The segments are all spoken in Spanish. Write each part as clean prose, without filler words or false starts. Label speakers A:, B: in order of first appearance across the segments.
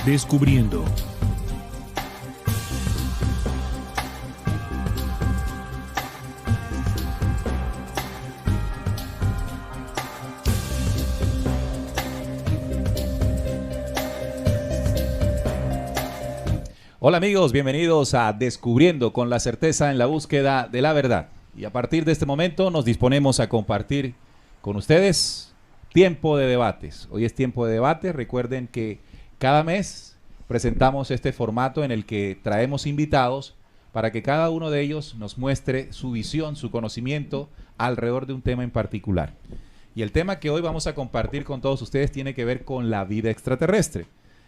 A: Descubriendo.
B: Hola amigos, bienvenidos a Descubriendo, con la certeza en la búsqueda de la verdad. Y a partir de este momento nos disponemos a compartir con ustedes tiempo de debates. Hoy es tiempo de debate. Recuerden que cada mes presentamos este formato en el que traemos invitados para que cada uno de ellos nos muestre su visión, su conocimiento alrededor de un tema en particular. Y el tema que hoy vamos a compartir con todos ustedes tiene que ver con la vida extraterrestre.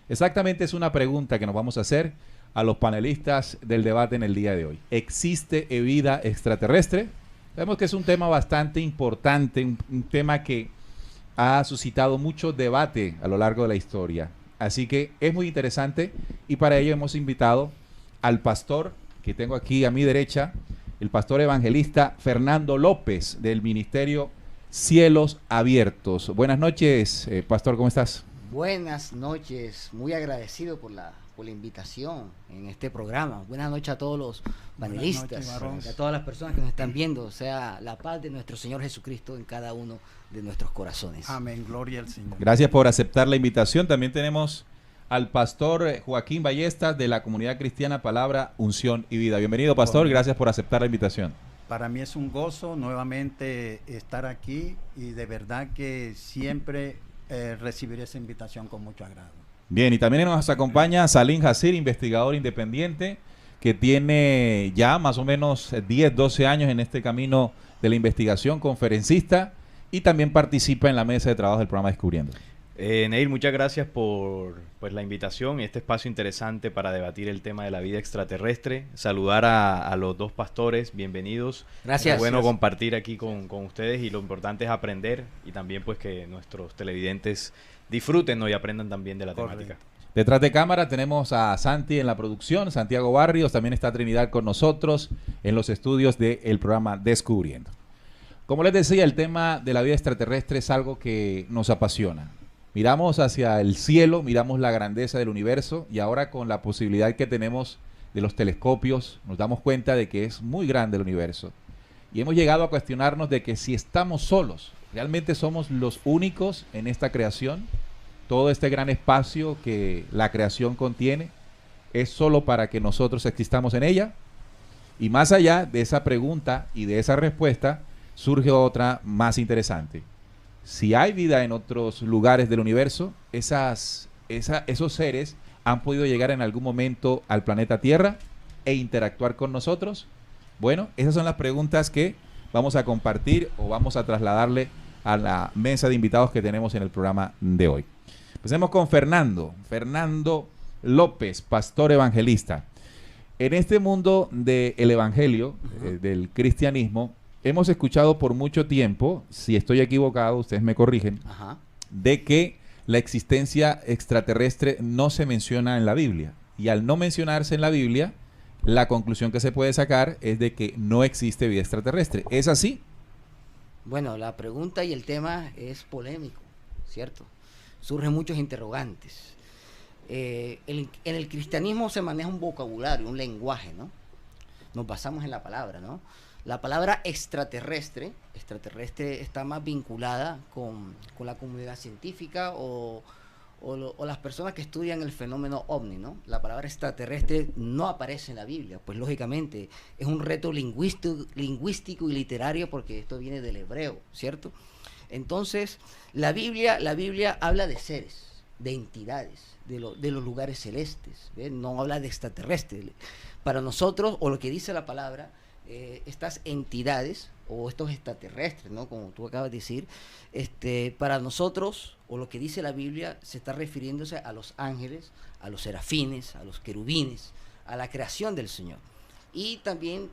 B: Exactamente, es una pregunta que nos vamos a hacer a los panelistas del debate en el día de hoy. ¿Existe vida extraterrestre? Sabemos que es un tema bastante importante, un tema que ha suscitado mucho debate a lo largo de la historia. Así que es muy interesante y para ello hemos invitado al pastor que tengo aquí a mi derecha, el pastor evangelista Fernando López del Ministerio Cielos Abiertos. Buenas noches, pastor, ¿cómo estás?
C: Buenas noches, muy agradecido por la invitación en este programa. Buenas noches a todos los panelistas, a todas las personas que nos están viendo. Sea la paz de nuestro Señor Jesucristo en cada uno de nuestros corazones.
D: Amén, gloria al Señor.
B: Gracias por aceptar la invitación. También tenemos al pastor Joaquín Ballestas de la Comunidad Cristiana Palabra, Unción y Vida. Bienvenido, pastor, gracias por aceptar la invitación.
D: Para mí es un gozo nuevamente estar aquí y de verdad que siempre recibiré esa invitación con mucho agrado.
B: Bien, y también nos acompaña Salim Hasir, investigador independiente, que tiene ya más o menos 10, 12 años en este camino de la investigación, conferencista, y también participa en la mesa de trabajo del programa Descubriendo.
E: Neil, muchas gracias por la invitación y este espacio interesante para debatir el tema de la vida extraterrestre. Saludar a los dos pastores, bienvenidos.
C: Gracias.
E: Es bueno compartir aquí con ustedes y lo importante es aprender y también pues que nuestros televidentes disfruten, ¿no? Y aprendan también de la temática.
B: Detrás de cámara tenemos a Santi en la producción, Santiago Barrios, también está Trinidad con nosotros en los estudios del programa Descubriendo. Como les decía, el tema de la vida extraterrestre es algo que nos apasiona. Miramos hacia el cielo, miramos la grandeza del universo y ahora con la posibilidad que tenemos de los telescopios nos damos cuenta de que es muy grande el universo. Y hemos llegado a cuestionarnos de que si estamos solos, realmente somos los únicos en esta creación, todo este gran espacio que la creación contiene, ¿es solo para que nosotros existamos en ella? Y más allá de esa pregunta y de esa respuesta, surge otra más interesante. Si hay vida en otros lugares del universo, esos seres han podido llegar en algún momento al planeta Tierra e interactuar con nosotros. Bueno, esas son las preguntas que vamos a compartir o vamos a trasladarle a la mesa de invitados que tenemos en el programa de hoy. Empecemos con Fernando López, pastor evangelista. En este mundo del evangelio, del cristianismo, hemos escuchado por mucho tiempo, si estoy equivocado, ustedes me corrigen, de que la existencia extraterrestre no se menciona en la Biblia. Y al no mencionarse en la Biblia, la conclusión que se puede sacar es de que no existe vida extraterrestre. ¿Es así?
C: Bueno, la pregunta y el tema es polémico, ¿cierto? Surgen muchos interrogantes. En el cristianismo se maneja un vocabulario, un lenguaje, ¿no? Nos basamos en la palabra, ¿no? La palabra extraterrestre está más vinculada con la comunidad científica o las personas que estudian el fenómeno ovni, ¿no? La palabra extraterrestre no aparece en la Biblia, pues lógicamente es un reto lingüístico y literario porque esto viene del hebreo, ¿cierto? Entonces, la Biblia habla de seres, de entidades, de los lugares celestes, ¿ves? No habla de extraterrestres. Para nosotros, o lo que dice la palabra, estas entidades o estos extraterrestres, ¿no? Como tú acabas de decir, para nosotros, o lo que dice la Biblia, se está refiriéndose a los ángeles, a los serafines, a los querubines, a la creación del Señor. Y también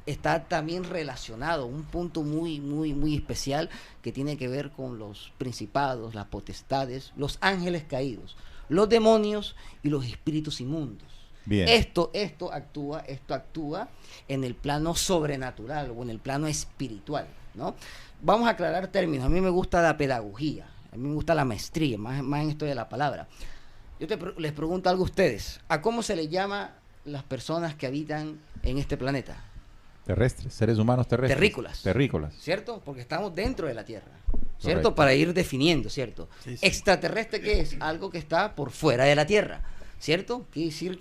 C: está también relacionado un punto muy especial que tiene que ver con los principados, las potestades, los ángeles caídos, los demonios y los espíritus inmundos.
B: Bien.
C: Esto actúa en el plano sobrenatural o en el plano espiritual, ¿no? Vamos a aclarar términos. A mí me gusta la pedagogía, a mí me gusta la maestría, más en esto de la palabra. Les pregunto algo a ustedes. ¿A cómo se les llama las personas que habitan en este planeta?
B: Terrestres, seres humanos terrestres.
C: Terrícolas.
B: Terrícolas.
C: ¿Cierto? Porque estamos dentro de la Tierra. ¿Cierto?
B: Correcto.
C: Para ir definiendo, ¿cierto?
D: Sí, sí.
C: Extraterrestre, ¿qué es? Algo que está por fuera de la Tierra. ¿Cierto? Quiere decir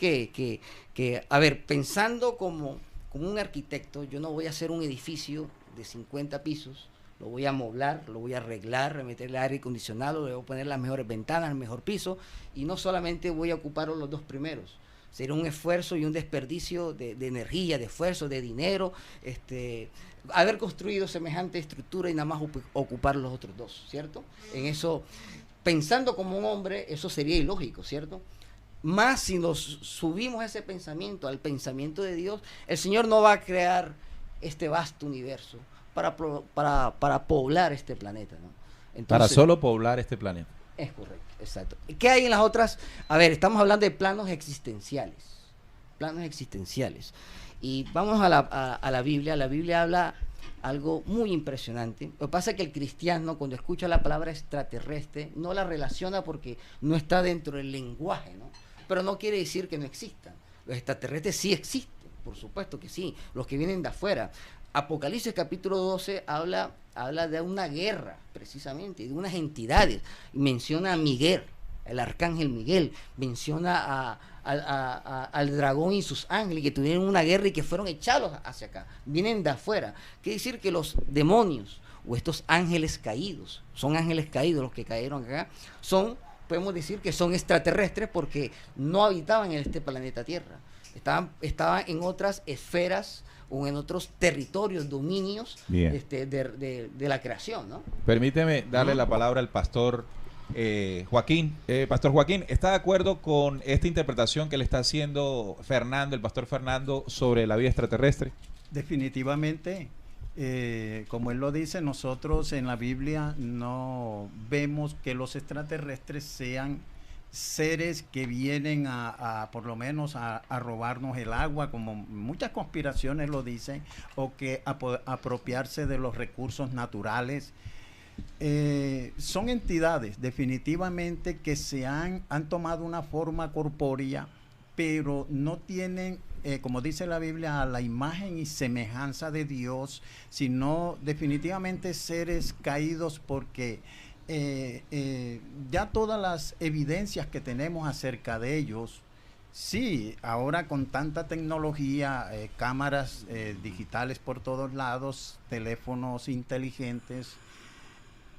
C: a ver, pensando como un arquitecto, yo no voy a hacer un edificio de 50 pisos, lo voy a amoblar, lo voy a arreglar, meterle aire acondicionado, le voy a poner las mejores ventanas, el mejor piso, y no solamente voy a ocupar los 2 primeros. Sería un esfuerzo y un desperdicio de energía, de esfuerzo, de dinero, haber construido semejante estructura y nada más ocupar los otros 2, ¿cierto? En eso, pensando como un hombre, eso sería ilógico, ¿cierto? Más si nos subimos ese pensamiento al pensamiento de Dios, el Señor no va a crear este vasto universo para poblar este planeta, ¿no? Entonces,
B: Para solo poblar este planeta.
C: es correcto, exacto. ¿Qué hay en las otras? A ver, estamos hablando de planos existenciales. Planos existenciales. Y vamos a la Biblia. La Biblia habla algo muy impresionante. Lo que pasa es que el cristiano, cuando escucha la palabra extraterrestre, no la relaciona porque no está dentro del lenguaje, ¿no? Pero no quiere decir que no existan. Los extraterrestres sí existen, por supuesto que sí. Los que vienen de afuera. Apocalipsis capítulo 12 habla de una guerra, precisamente, de unas entidades. Menciona a Miguel, el arcángel Miguel, menciona al dragón y sus ángeles que tuvieron una guerra y que fueron echados hacia acá. Vienen de afuera. Quiere decir que los demonios o estos ángeles caídos, son ángeles caídos los que cayeron acá, podemos decir que son extraterrestres porque no habitaban en este planeta Tierra. Estaban en otras esferas o en otros territorios, dominios de la creación, ¿no?
B: Permíteme darle la palabra al pastor Joaquín. Pastor Joaquín, ¿está de acuerdo con esta interpretación que le está haciendo el pastor Fernando, sobre la vida extraterrestre?
D: Definitivamente, como él lo dice, nosotros en la Biblia no vemos que los extraterrestres sean seres que vienen por lo menos a robarnos el agua, como muchas conspiraciones lo dicen, o que apropiarse de los recursos naturales. Son entidades definitivamente que han tomado una forma corpórea, pero no tienen, como dice la Biblia, la imagen y semejanza de Dios, sino definitivamente seres caídos, porque ya todas las evidencias que tenemos acerca de ellos, sí, ahora con tanta tecnología, cámaras digitales por todos lados, teléfonos inteligentes,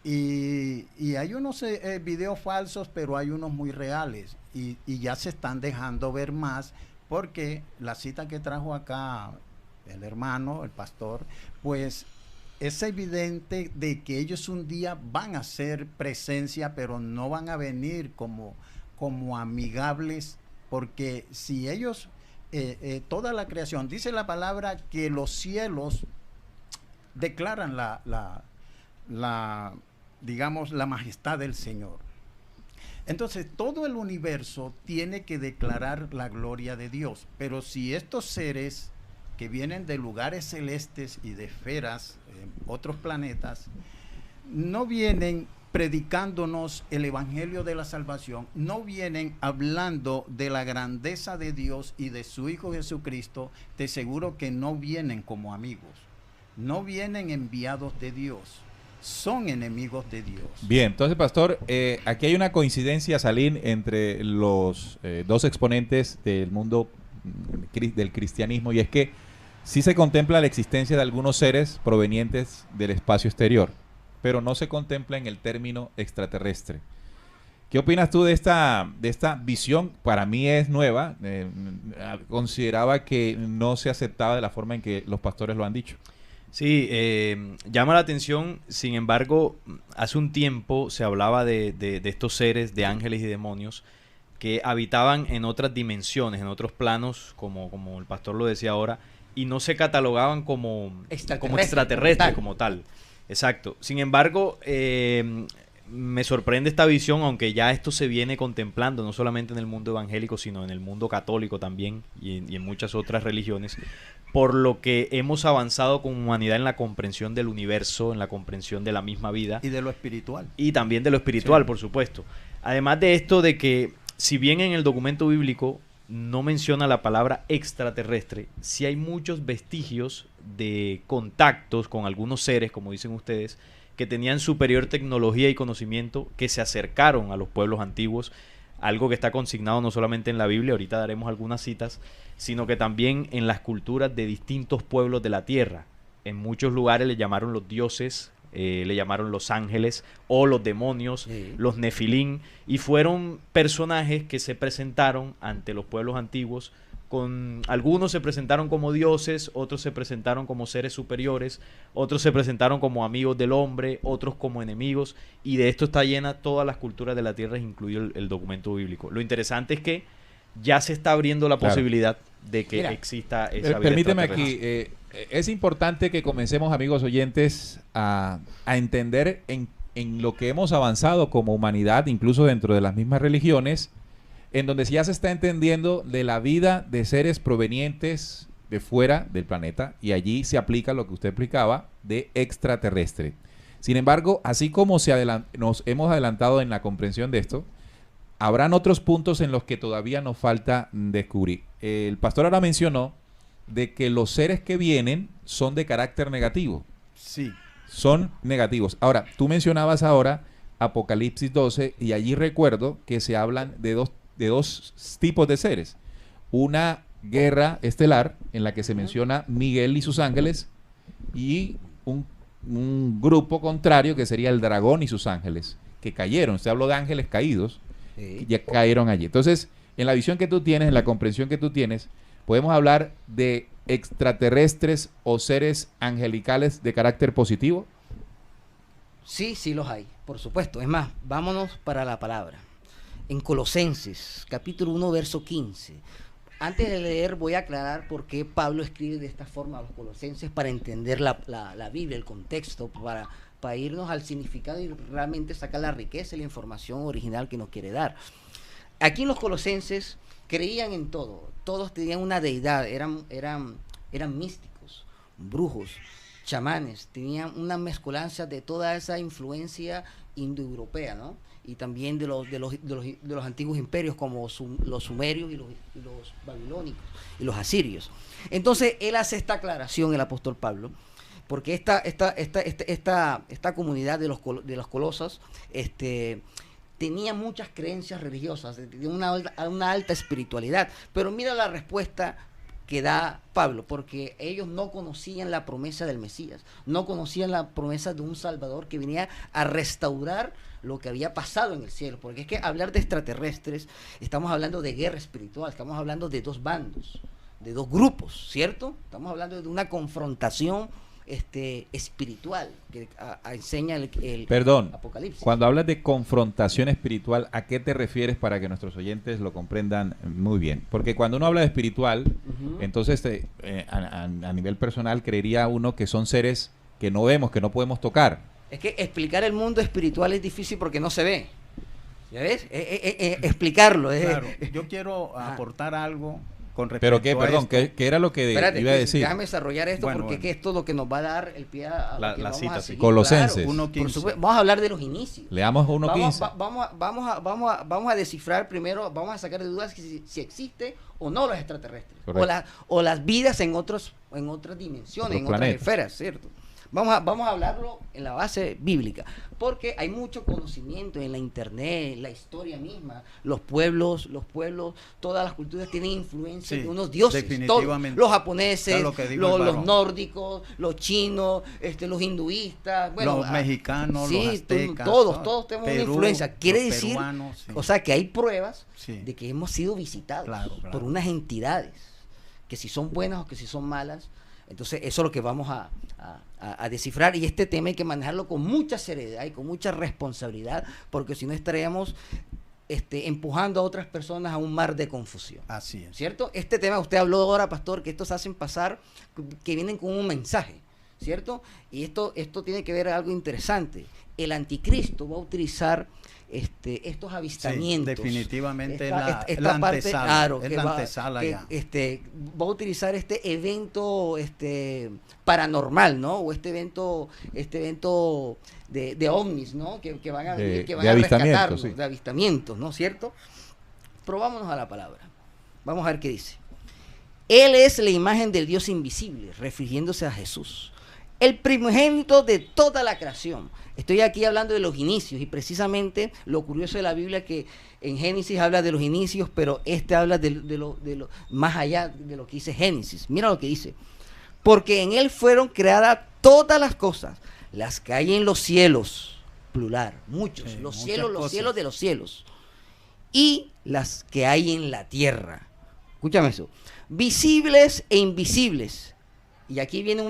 D: y hay unos videos falsos, pero hay unos muy reales, y ya se están dejando ver más, porque la cita que trajo acá el hermano, el pastor, pues es evidente de que ellos un día van a ser presencia, pero no van a venir como amigables, porque si ellos, toda la creación, dice la palabra que los cielos declaran digamos, la majestad del Señor. Entonces, todo el universo tiene que declarar la gloria de Dios, pero si estos seres que vienen de lugares celestes y de esferas, otros planetas, no vienen predicándonos el evangelio de la salvación, no vienen hablando de la grandeza de Dios y de su Hijo Jesucristo, te aseguro que no vienen como amigos, no vienen enviados de Dios, son enemigos de Dios.
B: Bien, entonces, pastor, aquí hay una coincidencia, Salim, entre los dos exponentes del mundo del cristianismo, y es que sí se contempla la existencia de algunos seres provenientes del espacio exterior, pero no se contempla en el término extraterrestre. ¿Qué opinas tú de esta visión? Para mí es nueva. Consideraba que no se aceptaba de la forma en que los pastores lo han dicho.
E: Sí, llama la atención. Sin embargo, hace un tiempo se hablaba de estos seres, de ángeles y demonios, que habitaban en otras dimensiones, en otros planos, como el pastor lo decía ahora, y no se catalogaban como extraterrestres, como tal. Exacto. Sin embargo, me sorprende esta visión, aunque ya esto se viene contemplando, no solamente en el mundo evangélico, sino en el mundo católico también, y en muchas otras religiones, por lo que hemos avanzado como humanidad en la comprensión del universo, en la comprensión de la misma vida.
D: Y de lo espiritual.
E: Y también de lo espiritual, sí, por supuesto. Además de esto, de que si bien en el documento bíblico no menciona la palabra extraterrestre, sí hay muchos vestigios de contactos con algunos seres, como dicen ustedes, que tenían superior tecnología y conocimiento, que se acercaron a los pueblos antiguos, algo que está consignado no solamente en la Biblia, ahorita daremos algunas citas, sino que también en las culturas de distintos pueblos de la tierra. En muchos lugares le llamaron los dioses, le llamaron los ángeles o los demonios,
C: Sí.
E: los nefilín, y fueron personajes que se presentaron ante los pueblos antiguos. Algunos se presentaron como dioses, otros se presentaron como seres superiores, otros se presentaron como amigos del hombre, otros como enemigos, y de esto está llena todas las culturas de la tierra, incluido el documento bíblico. Lo interesante es que ya se está abriendo la
B: Claro.
E: posibilidad de que
C: Mira,
E: exista esa vida
B: Permíteme
E: extraterrestre.
B: aquí, es importante que comencemos, amigos oyentes, a entender en lo que hemos avanzado como humanidad, incluso dentro de las mismas religiones, en donde ya se está entendiendo de la vida de seres provenientes de fuera del planeta, y allí se aplica lo que usted explicaba de extraterrestre. Sin embargo, así como nos hemos adelantado en la comprensión de esto, habrán otros puntos en los que todavía nos falta descubrir. El pastor ahora mencionó de que los seres que vienen son de carácter negativo.
D: Sí,
B: Son negativos. Ahora, tú mencionabas ahora Apocalipsis 12 y allí recuerdo que se hablan de dos tipos de seres. Una guerra estelar en la que se menciona Miguel y sus ángeles y un grupo contrario que sería el dragón y sus ángeles, que cayeron. Se habló de ángeles caídos,
C: Sí.
B: ya cayeron allí. Entonces, en la visión que tú tienes, en la comprensión que tú tienes, podemos hablar de extraterrestres o seres angelicales de carácter positivo.
C: Sí, sí los hay, por supuesto. Es más, vámonos para la palabra. En Colosenses, capítulo 1, verso 15. Antes de leer, voy a aclarar por qué Pablo escribe de esta forma a los colosenses para entender la Biblia, el contexto, para irnos al significado y realmente sacar la riqueza y la información original que nos quiere dar. Aquí en los colosenses creían en todo, todos tenían una deidad, eran místicos, brujos, chamanes, tenían una mezcolanza de toda esa influencia indoeuropea, ¿no? Y también de los antiguos imperios como los sumerios y los babilónicos y los asirios. Entonces él hace esta aclaración, el apóstol Pablo, porque esta comunidad de los colosos tenía muchas creencias religiosas, tenía una alta espiritualidad, pero mira la respuesta que da Pablo, porque ellos no conocían la promesa del Mesías, no conocían la promesa de un Salvador que venía a restaurar lo que había pasado en el cielo, porque es que hablar de extraterrestres, estamos hablando de guerra espiritual, estamos hablando de dos bandos, de dos grupos, ¿cierto? Estamos hablando de una confrontación espiritual que enseña el
B: Perdón,
C: Apocalipsis.
B: cuando hablas de confrontación espiritual, ¿a qué te refieres para que nuestros oyentes lo comprendan muy bien? Porque cuando uno habla de espiritual,
C: Ujú.
B: entonces a nivel personal creería uno que son seres que no vemos, que no podemos tocar.
C: Es que explicar el mundo espiritual es difícil porque no se ve. ¿Ya ves? Explicarlo.
D: claro. Yo quiero aportar algo con respecto
B: Pero qué,
D: a
B: perdón,
D: esto.
B: ¿qué era lo que
C: Espérate,
B: iba a decir?
C: déjame desarrollar esto
D: Bueno,
C: porque
D: bueno.
C: que esto es lo que nos va a dar el pie a
E: La-
C: lo que
E: la
C: vamos
E: cita,
C: a
E: sí.
C: seguir.
B: Colosenses.
C: Claro,
D: 1:15.
C: por supuesto. Vamos a hablar de los inicios.
B: Leamos 1.15.
C: Vamos a descifrar primero, vamos a sacar de dudas si existe o no los extraterrestres.
B: Correcto.
C: O las vidas en otras dimensiones,
B: Otros
C: en otras
B: planetas.
C: esferas, ¿cierto? Vamos a hablarlo en la base bíblica, porque hay mucho conocimiento en la internet, en la historia misma, los pueblos, todas las culturas tienen influencia
D: Sí,
C: de unos dioses,
D: definitivamente.
C: todos, los japoneses,
D: Está lo que dijo el
C: los
D: varón.
C: nórdicos, los chinos, los hinduistas, bueno,
D: los mexicanos,
C: sí,
D: los aztecas,
C: todos tenemos una
D: Perú,
C: influencia. Quiere
D: los
C: decir,
D: peruanos, sí.
C: o sea, que hay pruebas
D: Sí.
C: de que hemos sido visitados
D: Claro, claro.
C: por unas entidades, que si son buenas o que si son malas. Entonces, eso es lo que vamos a descifrar, y este tema hay que manejarlo con mucha seriedad y con mucha responsabilidad, porque si no estaríamos empujando a otras personas a un mar de confusión.
D: Así es.
C: ¿Cierto? Este tema, usted habló ahora, pastor, que estos hacen pasar, que vienen con un mensaje, ¿cierto? Y esto tiene que ver algo interesante. El anticristo va a utilizar estos avistamientos.
D: Sí, definitivamente
C: esta
D: la
C: parte,
D: antesala,
C: claro,
D: es
C: que
D: la
C: va,
D: antesala
C: que,
D: ya.
C: va a utilizar este evento paranormal, ¿no? O este evento de ovnis, ¿no? Que van a venir, que van
B: de
C: a
B: avistamientos,
C: rescatarlos,
B: sí.
C: de avistamientos, ¿no? ¿Cierto? probámonos a la palabra. Vamos a ver qué dice. Él es la imagen del Dios invisible, refiriéndose a Jesús, el primogénito de toda la creación. Estoy aquí hablando de los inicios, y precisamente lo curioso de la Biblia es que en Génesis habla de los inicios, pero habla de lo más allá de lo que dice Génesis. Mira lo que dice. Porque en él fueron creadas todas las cosas, las que hay en los cielos, plural, muchos, los cielos de los cielos, y las que hay en la tierra. Escúchame eso. Visibles e invisibles. Y aquí viene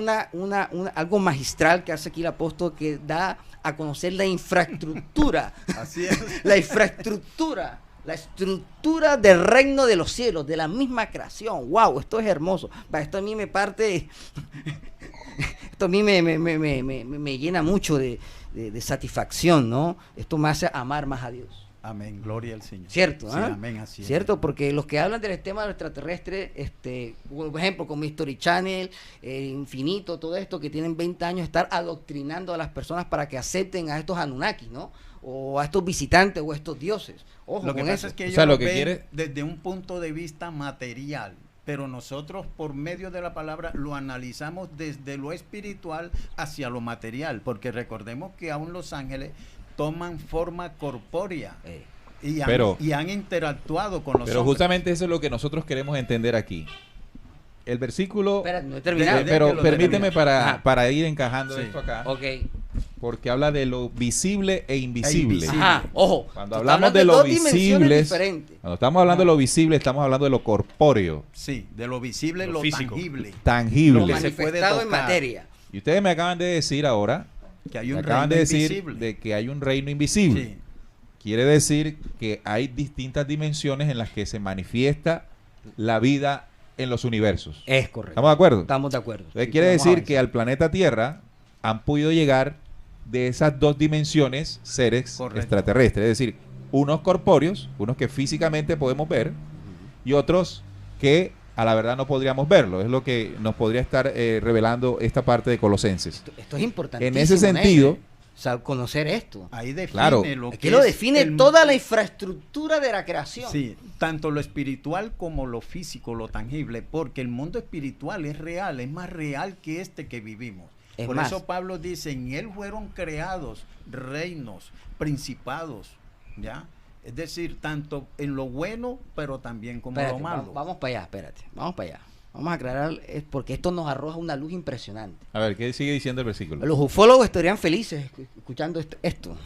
C: algo magistral que hace aquí el apóstol, que da a conocer la infraestructura.
D: Así es.
C: La infraestructura, la estructura del reino de los cielos, de la misma creación. ¡Wow! Esto es hermoso. Esto a mí me parte... Esto a mí me llena mucho de satisfacción, ¿no? Esto me hace amar más a Dios.
D: Amén, gloria al Señor.
C: Cierto,
D: sí, amén, así
C: cierto,
D: es.
C: Porque los que hablan del tema extraterrestre, por ejemplo, como History Channel, Infinito, todo esto, que tienen 20 años, estar adoctrinando a las personas para que acepten a estos Anunnakis, ¿no? O a estos visitantes o a estos dioses. Ojo
D: lo que
C: con
D: pasa
C: eso.
D: es que ellos
B: O sea, lo
D: lo
B: que
D: ven
B: quiere...
D: desde un punto de vista material, pero nosotros por medio de la palabra lo analizamos desde lo espiritual hacia lo material, porque recordemos que aún los ángeles toman forma corpórea y han interactuado con los
B: Pero
D: hombres.
B: justamente eso es lo que nosotros queremos entender aquí. El versículo...
C: Espera, no he terminado.
B: pero permíteme
C: Ajá.
B: para ir encajando
D: Sí.
B: esto acá,
C: Ok.
B: porque habla de lo visible e invisible.
C: Ajá, ojo.
B: Cuando
C: tú
B: hablamos
C: estás
B: de
C: hablando
B: lo
C: dos dimensiones
B: visible,
C: diferentes.
B: cuando estamos hablando de lo visible, estamos hablando de lo corpóreo,
D: Sí, de lo visible,
E: Lo
D: lo
E: físico.
D: tangible.
C: Lo
B: tangible.
D: se puede
C: manifestado en
D: tocar.
C: materia.
B: Y ustedes me acaban de decir ahora,
D: Que hay
B: me
D: un
B: acaban
D: reino
B: de decir
D: invisible.
B: de que hay un reino invisible.
D: Sí.
B: Quiere decir que hay distintas dimensiones en las que se manifiesta la vida en los universos.
C: Es correcto.
B: ¿Estamos de acuerdo?
C: Estamos de acuerdo.
B: Entonces,
C: Sí,
B: quiere
C: vamos a
B: decir
C: avanzar.
B: que al planeta Tierra han podido llegar de esas dos dimensiones seres
D: Correcto.
B: extraterrestres. Es decir, unos corpóreos, unos que físicamente podemos ver, y otros que a la verdad no podríamos verlo. Es lo que nos podría estar revelando esta parte de Colosenses.
C: Esto es importante.
B: En ese sentido,
C: conocer esto.
D: Ahí define
B: Claro.
D: lo
C: Es
D: que
C: que lo
D: es
C: define
D: el-
C: toda la infraestructura de la creación.
D: Sí, tanto lo espiritual como lo físico, lo tangible, porque el mundo espiritual es real, es más real que este que vivimos.
C: Es
D: Por
C: más.
D: eso Pablo dice, en él fueron creados reinos, principados, ¿ya? Es decir, tanto en lo bueno, pero también como
C: Espérate,
D: lo malo.
C: vamos para allá, espérate. Vamos para allá. Vamos a aclarar, porque esto nos arroja una luz impresionante.
B: a ver, ¿qué sigue diciendo el versículo?
C: Los ufólogos estarían felices escuchando esto.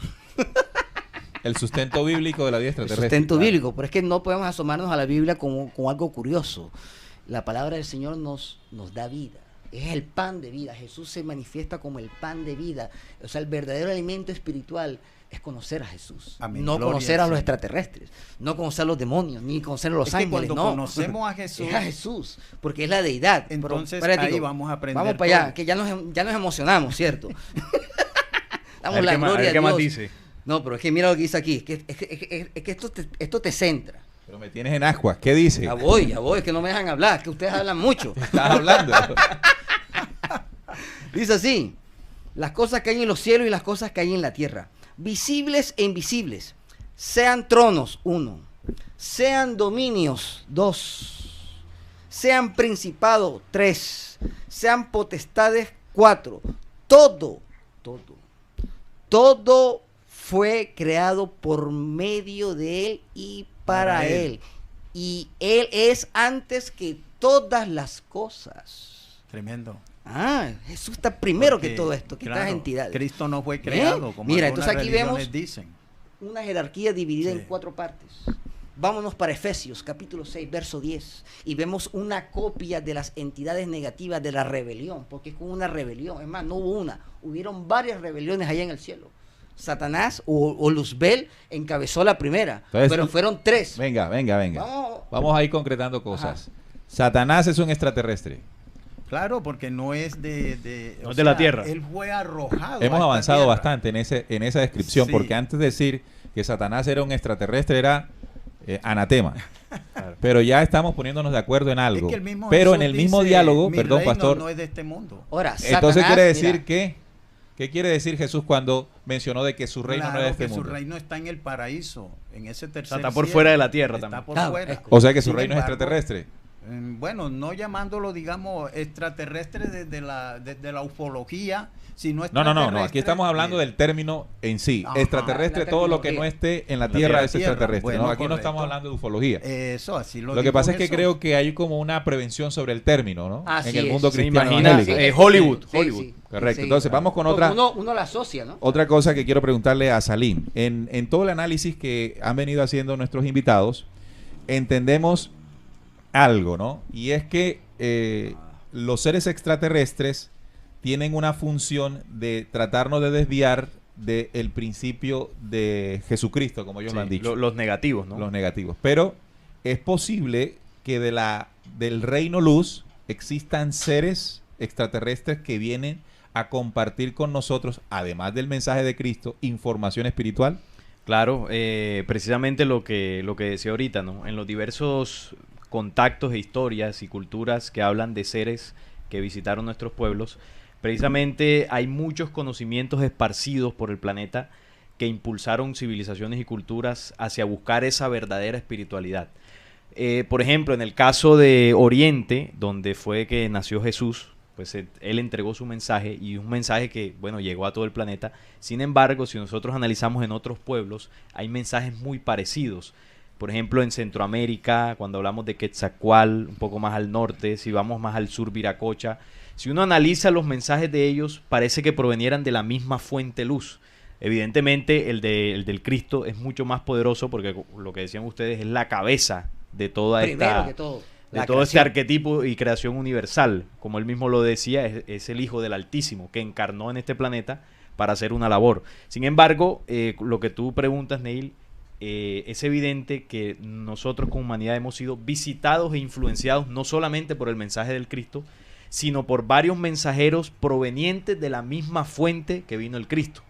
B: El sustento bíblico de la vida
C: El
B: extraterrestre.
C: sustento
B: Claro.
C: bíblico, pero es que no podemos asomarnos a la Biblia con algo curioso. La palabra del Señor nos da vida. Es el pan de vida. Jesús se manifiesta como el pan de vida. O sea, el verdadero alimento espiritual es conocer a Jesús.
D: Amén.
C: No
D: Gloria
C: conocer
D: al
C: a los
D: Señor.
C: extraterrestres, no conocer a los demonios, ni conocer a los
D: Es que
C: ángeles.
D: cuando
C: No,
D: conocemos a Jesús,
C: es a Jesús, porque es la deidad. Pero,
D: entonces
C: espérate,
D: ahí vamos a aprender
C: Vamos para allá,
D: todo.
C: que ya nos emocionamos, ¿cierto?
E: A
C: Damos
E: ver
C: la
E: qué más- a
C: gloria
E: ver
C: a
E: qué más
C: Dios.
E: dice.
C: No, pero es que mira lo que dice aquí, es que esto te centra.
B: Pero me tienes en ascuas. ¿Qué dice?
C: Ya voy, es que no me dejan hablar, es que ustedes hablan mucho.
B: Estás hablando.
C: Dice así, las cosas que hay en los cielos y las cosas que hay en la tierra, visibles e invisibles, sean tronos, 1, sean dominios, 2, sean principados, 3, sean potestades, 4, todo fue creado por medio de él y para él. Y él es antes que todas las cosas.
D: tremendo.
C: Ah, Jesús está primero
D: Porque,
C: que todo esto, que
D: claro,
C: estas entidades.
D: Cristo no fue creado, como
C: Mira,
D: algunas
C: entonces aquí
D: religiones
C: vemos
D: dicen.
C: una jerarquía dividida
D: Sí.
C: en 4 partes. Vámonos para Efesios, capítulo 6, verso 10, y vemos una copia de las entidades negativas de la rebelión, porque es como una rebelión. Es más, no hubo una, hubieron varias rebeliones allá en el cielo. Satanás o Luzbel encabezó la primera,
B: Entonces,
C: pero fueron 3.
B: Venga.
C: Vamos.
B: Vamos a ir concretando cosas. Satanás es un extraterrestre.
D: Claro, porque no es
E: No es de la tierra.
D: Él fue arrojado.
B: Hemos
D: a esta
B: avanzado
D: tierra.
B: bastante en esa descripción,
D: Sí.
B: porque antes de decir que Satanás era un extraterrestre era anatema. Pero ya estamos poniéndonos de acuerdo en algo.
D: Es que el mismo
B: Pero
D: Jesús
B: en el mismo
D: dice,
B: diálogo,
D: "Mi
B: perdón,
D: reino
B: pastor,
D: no es de este mundo.
C: Ahora,
B: entonces
C: Satanás,
B: quiere decir
C: mira,
B: que ¿Qué quiere decir Jesús cuando mencionó de que su reino no es de este
D: que
B: mundo?
D: Su reino está en el paraíso, en ese tercer
E: está por
D: cielo,
E: fuera de la tierra
D: está
E: también.
D: por
C: Claro,
D: fuera.
B: O sea que su
D: Sin
B: reino
D: embargo,
B: es extraterrestre.
D: Bueno, no llamándolo, digamos, extraterrestre desde la ufología, sino
B: No. Aquí estamos hablando del término en sí.
D: Ajá.
B: Extraterrestre,
C: La
B: todo lo que
C: tecnología.
B: no esté en la
D: La
B: Tierra es
D: Tierra.
B: extraterrestre.
D: Bueno,
B: ¿no? Aquí no
D: correcto.
B: estamos hablando de ufología.
D: Eso, así
B: Lo que
D: dijo
B: pasa es que
D: Jesús.
B: creo que hay como una prevención sobre el término, ¿no?
C: Así
B: en el
C: es.
B: mundo
E: Se
B: cristiano
E: imagina,
B: evangélico.
E: Hollywood.
B: Correcto.
C: Sí.
B: Entonces, vamos con
C: Porque
B: otra.
C: Uno la asocia, ¿no?
B: Otra cosa que quiero preguntarle a Salim. En todo el análisis que han venido haciendo nuestros invitados, entendemos algo, ¿no? Y es que los seres extraterrestres tienen una función de tratarnos de desviar del principio de Jesucristo, como ellos
E: Sí,
B: lo han dicho.
E: los negativos, ¿no?
B: Los negativos. Pero es posible que del reino luz existan seres extraterrestres que vienen a compartir con nosotros, además del mensaje de Cristo, información espiritual.
E: Claro, precisamente lo que decía ahorita, ¿no? En los diversos contactos e historias y culturas que hablan de seres que visitaron nuestros pueblos, precisamente hay muchos conocimientos esparcidos por el planeta que impulsaron civilizaciones y culturas hacia buscar esa verdadera espiritualidad. Por ejemplo, en el caso de Oriente, donde fue que nació Jesús, pues él entregó su mensaje, y un mensaje que, bueno, llegó a todo el planeta. Sin embargo, si nosotros analizamos en otros pueblos, hay mensajes muy parecidos. Por ejemplo, en Centroamérica, cuando hablamos de Quetzalcóatl, un poco más al norte, si vamos más al sur, Viracocha, si uno analiza los mensajes de ellos, parece que provenieran de la misma fuente luz. Evidentemente, el del Cristo es mucho más poderoso, porque lo que decían ustedes es la cabeza de toda
C: Primero
E: esta...
C: que todo.
E: de
C: la
E: todo este
C: creación.
E: arquetipo y creación universal. Como él mismo lo decía, es el Hijo del Altísimo, que encarnó en este planeta para hacer una labor. Sin embargo, lo que tú preguntas, Neil, es evidente que nosotros como humanidad hemos sido visitados e influenciados no solamente por el mensaje del Cristo, sino por varios mensajeros provenientes de la misma fuente que vino el Cristo,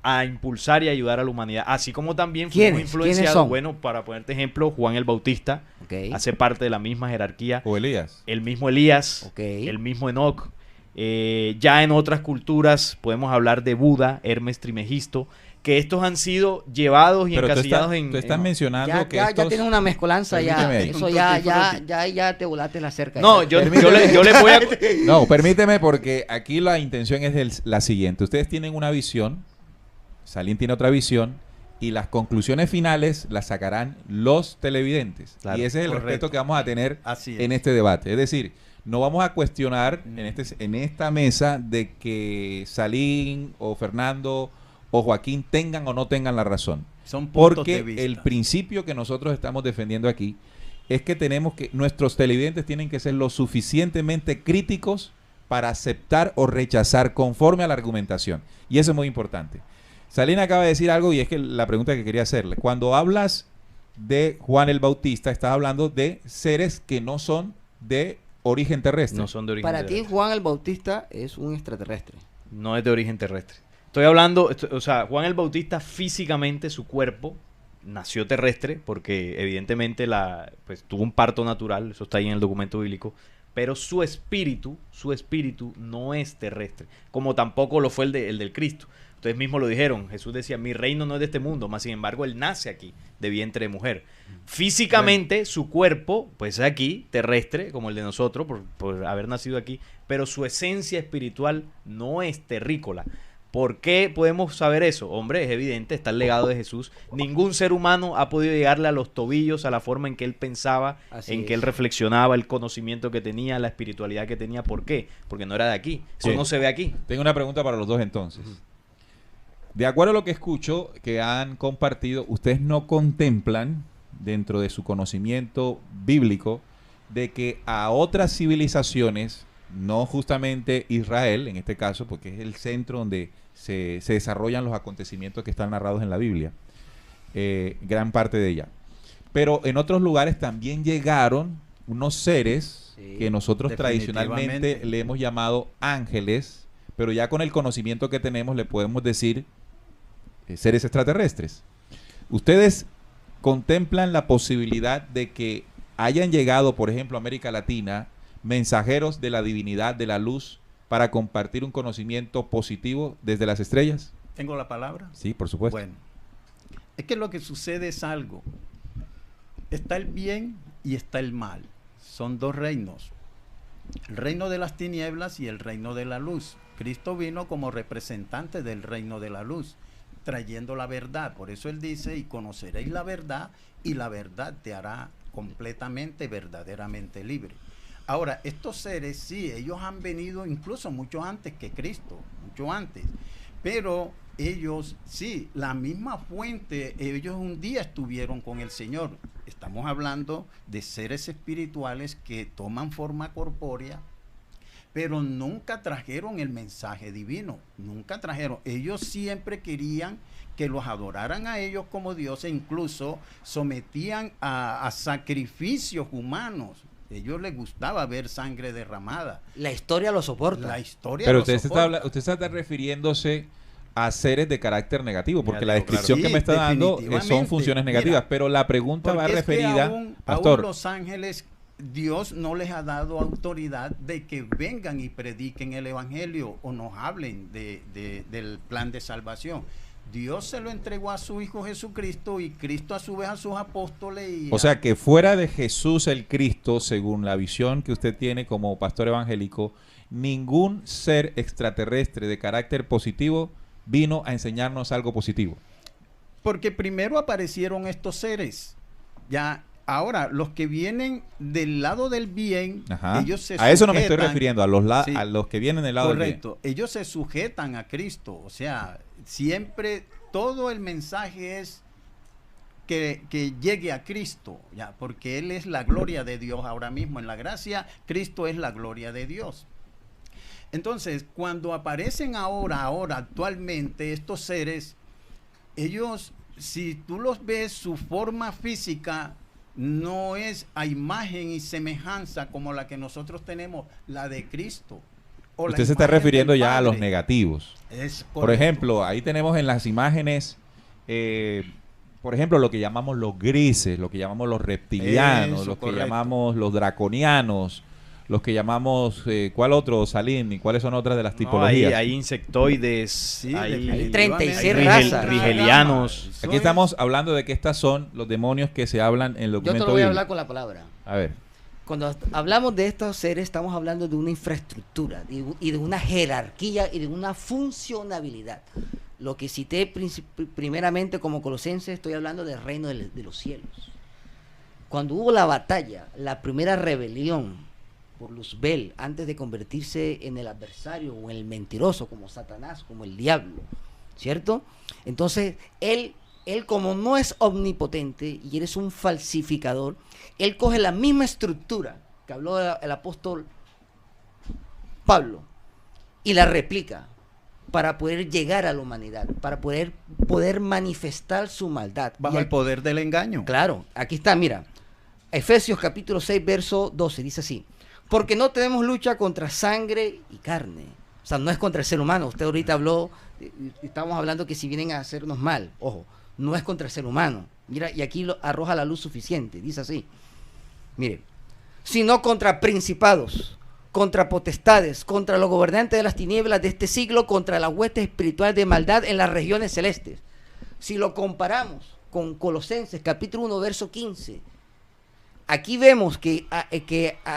E: a impulsar y ayudar a la humanidad, así como también fuimos
C: ¿Quiénes
E: influenciados.
C: son?
E: Bueno, para ponerte ejemplo, Juan el Bautista
C: Ok.
E: hace parte de la misma jerarquía,
B: O Elías.
E: el mismo Elías,
C: Ok.
E: el mismo Enoc. Ya en otras culturas podemos hablar de Buda, Hermes Trimegisto, que estos han sido llevados y
B: Pero
E: encastillados
B: tú estás mencionando
C: Ya,
B: que
C: ya
B: estos...
C: tienes una mezcolanza ya.
B: Permíteme.
C: Eso ya te volaste la cerca.
E: No, yo le voy a...
B: No, permíteme, porque aquí la intención es la siguiente. Ustedes tienen una visión, Salim tiene otra visión, y las conclusiones finales las sacarán los televidentes.
E: Claro,
B: y ese es el
D: correcto.
B: respeto que vamos a tener
D: Así es.
B: en este debate. Es decir, no vamos a cuestionar en esta mesa de que Salim o Fernando o Joaquín tengan o no tengan la razón.
D: Son puntos de
B: Porque
D: vista.
B: el principio que nosotros estamos defendiendo aquí es que nuestros televidentes tienen que ser lo suficientemente críticos para aceptar o rechazar conforme a la argumentación. Y eso es muy importante. Salim acaba de decir algo, y es que la pregunta que quería hacerle. Cuando hablas de Juan el Bautista, estás hablando de seres que no son de origen terrestre.
E: No son de origen
C: Para ti,
E: terrestre.
C: Juan el Bautista es un extraterrestre.
E: No es de origen terrestre. Estoy hablando, o sea, Juan el Bautista físicamente, su cuerpo nació terrestre, porque evidentemente pues tuvo un parto natural, eso está ahí en el documento bíblico, pero su espíritu no es terrestre, como tampoco lo fue el del Cristo. Ustedes mismos lo dijeron, Jesús decía, mi reino no es de este mundo, más sin embargo él nace aquí, de vientre de mujer. Físicamente su cuerpo, pues es aquí, terrestre, como el de nosotros, por haber nacido aquí, pero su esencia espiritual no es terrícola. ¿Por qué podemos saber eso? Hombre, es evidente, está el legado de Jesús. Ningún ser humano ha podido llegarle a los tobillos, a la forma en que él pensaba,
C: Así
E: en que
C: es.
E: él reflexionaba, el conocimiento que tenía, la espiritualidad que tenía. ¿Por qué? Porque no era de aquí. Eso
B: Sí.
E: no se ve aquí.
B: Tengo una pregunta para los dos entonces. De acuerdo a lo que escucho que han compartido, ustedes no contemplan dentro de su conocimiento bíblico de que a otras civilizaciones, no justamente Israel en este caso, porque es el centro donde se desarrollan los acontecimientos que están narrados en la Biblia, gran parte de ella. Pero en otros lugares también llegaron unos seres
C: Sí,
B: que nosotros
D: definitivamente.
B: tradicionalmente le hemos llamado ángeles, pero ya con el conocimiento que tenemos le podemos decir seres extraterrestres. ¿Ustedes contemplan la posibilidad de que hayan llegado, por ejemplo, a América Latina, mensajeros de la divinidad, de la luz, para compartir un conocimiento positivo desde las estrellas?
D: ¿Tengo la palabra?
B: Sí, por supuesto.
D: Bueno, es que lo que sucede es algo. Está el bien y está el mal. Son dos reinos. El reino de las tinieblas y el reino de la luz. Cristo vino como representante del reino de la luz, trayendo la verdad. Por eso Él dice, y conoceréis la verdad, y la verdad te hará completamente, verdaderamente libre. Ahora, estos seres, sí, ellos han venido incluso mucho antes que Cristo, mucho antes. Pero ellos, sí, la misma fuente, ellos un día estuvieron con el Señor. Estamos hablando de seres espirituales que toman forma corpórea, pero nunca trajeron el mensaje divino, nunca trajeron. Ellos siempre querían que los adoraran a ellos como Dios, e incluso sometían a sacrificios humanos. A ellos les gustaba ver sangre derramada.
C: La historia lo soporta.
D: La historia
B: Pero
D: lo
B: usted
D: soporta.
B: usted está refiriéndose a seres de carácter negativo, porque la
E: Negativo,
B: descripción
D: claro.
B: que me está
D: Sí,
B: dando son
D: definitivamente.
B: funciones negativas,
D: Mira,
B: pero la pregunta va
D: Porque es que
B: referida,
D: aún
B: pastor,
D: los ángeles, Dios no les ha dado autoridad de que vengan y prediquen el evangelio o nos hablen del plan de salvación. Dios se lo entregó a su Hijo Jesucristo, y Cristo a su vez a sus apóstoles.
B: o sea que fuera de Jesús el Cristo, según la visión que usted tiene como pastor evangélico, ningún ser extraterrestre de carácter positivo vino a enseñarnos algo positivo.
D: Porque primero aparecieron estos seres. Ya, ahora, los que vienen del lado del bien,
B: Ajá.
D: ellos se
B: A eso no me estoy
D: sujetan-
B: refiriendo,
D: Sí.
B: a los que vienen del lado del
D: Correcto, ellos se sujetan a Cristo. O sea, siempre todo el mensaje es que llegue a Cristo, ya, porque Él es la gloria de Dios ahora mismo. En la gracia, Cristo es la gloria de Dios. Entonces, cuando aparecen ahora, actualmente, estos seres, ellos, si tú los ves, su forma física no es a imagen y semejanza como la que nosotros tenemos, la de Cristo. o la
B: Usted se está
D: imagen
B: refiriendo
D: del
B: ya a los
D: Padre.
B: negativos.
D: Es
B: Por
D: correcto.
B: ejemplo, ahí tenemos en las imágenes, por ejemplo, lo que llamamos los grises, lo que llamamos los reptilianos,
D: Eso,
B: los que
D: correcto.
B: llamamos los draconianos, los que llamamos, ¿cuál otro, Salim? ¿Y cuáles son otras de las
E: No,
B: tipologías?
E: hay insectoides,
D: Sí,
E: hay,
D: definitivamente.
C: 36
E: hay
C: razas.
E: rigelianos.
D: Eso
B: Aquí estamos hablando de que estas son los demonios que se hablan en el
C: Yo te
B: documento
C: lo voy a
B: bíblico.
C: hablar con la palabra.
B: A ver,
C: Cuando hablamos de estos seres, estamos hablando de una infraestructura y de una jerarquía y de una funcionabilidad. Lo que cité primeramente como Colosenses, estoy hablando del reino de los cielos. Cuando hubo la batalla, la primera rebelión por Luzbel, antes de convertirse en el adversario o en el mentiroso, como Satanás, como el diablo, ¿cierto? Entonces, él como no es omnipotente y eres un falsificador, él coge la misma estructura que habló el apóstol Pablo y la replica para poder llegar a la humanidad, para poder manifestar su maldad.
D: bajo
C: Y
D: el
C: aquí-
D: poder del engaño.
C: Claro, aquí está, mira. Efesios capítulo 6, verso 12, dice así: porque no tenemos lucha contra sangre y carne. O sea, no es contra el ser humano. Usted ahorita habló, estamos hablando que si vienen a hacernos mal, ojo, no es contra el ser humano. Mira, y aquí arroja la luz suficiente, dice así. Mire, sino contra principados, contra potestades, contra los gobernantes de las tinieblas de este siglo, contra las huestes espirituales de maldad en las regiones celestes. Si lo comparamos con Colosenses capítulo 1, verso 15, aquí vemos que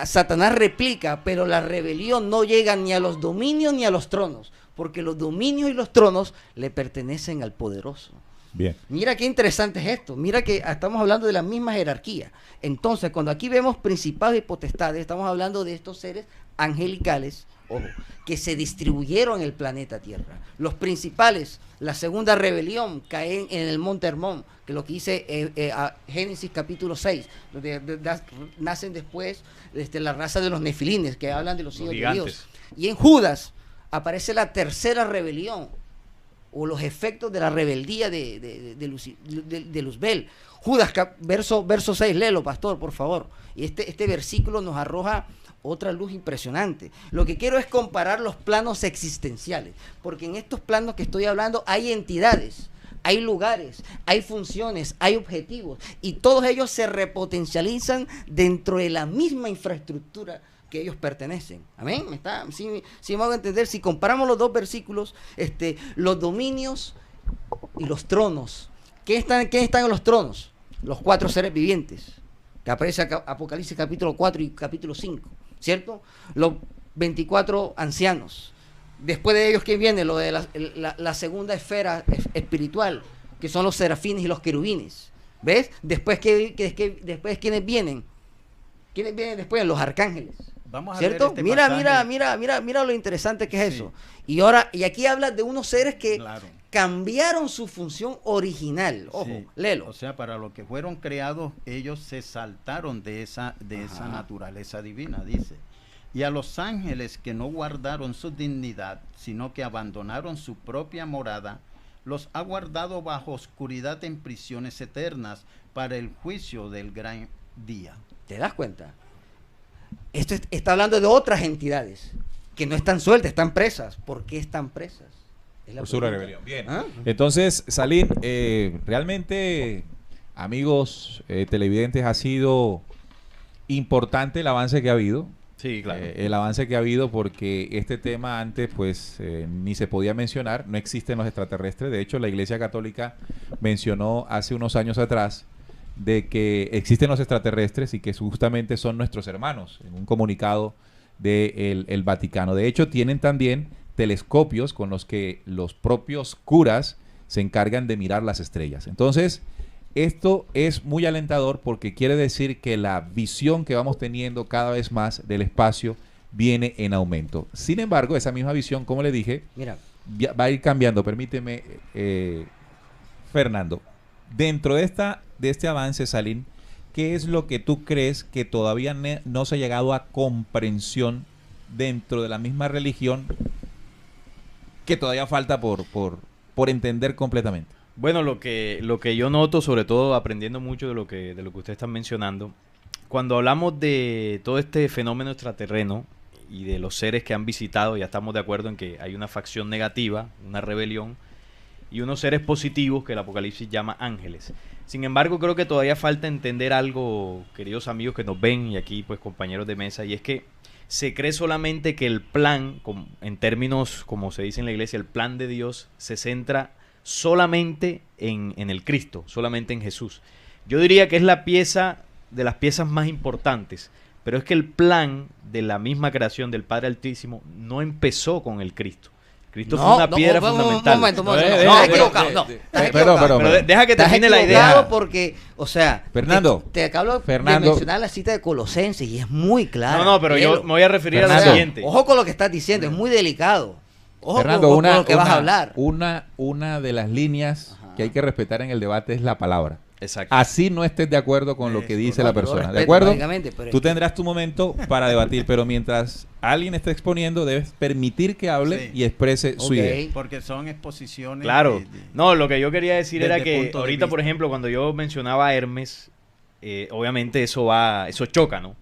C: Satanás replica, pero la rebelión no llega ni a los dominios ni a los tronos, porque los dominios y los tronos le pertenecen al poderoso.
B: bien.
C: Mira qué interesante es esto. Mira que estamos hablando de la misma jerarquía. Entonces, cuando aquí vemos principados y potestades, estamos hablando de estos seres angelicales, ojo, que se distribuyeron en el planeta Tierra. Los principales, la segunda rebelión, caen en el monte Hermón, que lo que dice Génesis capítulo 6, donde nacen después la raza de los nefilines, que hablan de los hijos de Dios.
E: gigantes.
C: Y en Judas aparece la tercera rebelión, o los efectos de la rebeldía de Luzbel. Judas, verso 6, léelo, pastor, por favor. Y este versículo nos arroja otra luz impresionante. Lo que quiero es comparar los planos existenciales, porque en estos planos que estoy hablando hay entidades, hay lugares, hay funciones, hay objetivos, y todos ellos se repotencializan dentro de la misma infraestructura que ellos pertenecen. Amén. Si me hago entender, si comparamos los dos versículos, los dominios y los tronos. ¿Quién están en los tronos? Los 4 seres vivientes, que aparece Apocalipsis capítulo 4 y capítulo 5, ¿cierto? Los 24 ancianos. Después de ellos, ¿quién viene? Lo de la segunda esfera espiritual, que son los serafines y los querubines. ¿Ves? Después, después ¿quiénes vienen? ¿Quiénes vienen después? Los arcángeles.
D: Vamos a
C: ¿cierto?
D: ver
C: Mira lo interesante que es eso. Y aquí habla de unos seres que cambiaron su función original. Ojo, léelo.
D: O sea, para lo que fueron creados, ellos se saltaron de esa naturaleza divina, dice. Y a los ángeles que no guardaron su dignidad, sino que abandonaron su propia morada, los ha guardado bajo oscuridad en prisiones eternas para el juicio del gran día.
C: ¿Te das cuenta? Esto está hablando de otras entidades que no están sueltas, están presas. ¿Por qué están presas?
B: Por su rebelión. Bien. Entonces, Salim, realmente, amigos televidentes, ha sido importante el avance que ha habido.
E: Sí, claro.
B: El avance que ha habido, porque este tema antes pues ni se podía mencionar, no existen los extraterrestres. De hecho, la Iglesia Católica mencionó hace unos años atrás de que existen los extraterrestres y que justamente son nuestros hermanos, en un comunicado del Vaticano. De hecho, tienen también telescopios con los que los propios curas se encargan de mirar las estrellas. Entonces, esto es muy alentador porque quiere decir que la visión que vamos teniendo cada vez más del espacio viene en aumento. Sin embargo, esa misma visión, como le dije, va a ir cambiando. Permíteme, Fernando, dentro de este avance, Salim, ¿qué es lo que tú crees que todavía no se ha llegado a comprensión dentro de la misma religión que todavía falta por entender completamente?
E: Bueno, lo que yo noto, sobre todo aprendiendo mucho de lo que ustedes están mencionando, cuando hablamos de todo este fenómeno extraterreno y de los seres que han visitado, ya estamos de acuerdo en que hay una facción negativa, una rebelión, y unos seres positivos que el Apocalipsis llama ángeles. Sin embargo, creo que todavía falta entender algo, queridos amigos que nos ven, y aquí pues compañeros de mesa, y es que se cree solamente que el plan, en términos como se dice en la iglesia, el plan de Dios se centra solamente en el Cristo, solamente en Jesús. Yo diría que es la pieza de las piezas más importantes, pero es que el plan de la misma creación del Padre Altísimo no empezó con el Cristo. Cristo fue una piedra fundamental.
C: Estás equivocado.
E: Pero deja que termine la idea.
C: Porque, o sea,
B: Fernando,
C: te acabo de mencionar la cita de Colosenses y es muy clara.
E: No, pero yo me voy a referir a lo siguiente.
C: Ojo con lo que estás diciendo, es muy delicado. Ojo
B: Fernando,
C: con lo que vas a hablar.
B: Una de las líneas que hay que respetar en el debate es la palabra.
E: Exacto.
B: Así no estés de acuerdo con lo que dice la persona. ¿De acuerdo? Tú tendrás tu momento para debatir, pero mientras alguien esté exponiendo, debes permitir que hable y exprese su idea.
D: Porque son exposiciones.
E: Claro. No, lo que yo quería decir era que ahorita, por ejemplo, cuando yo mencionaba a Hermes, obviamente eso choca, ¿no?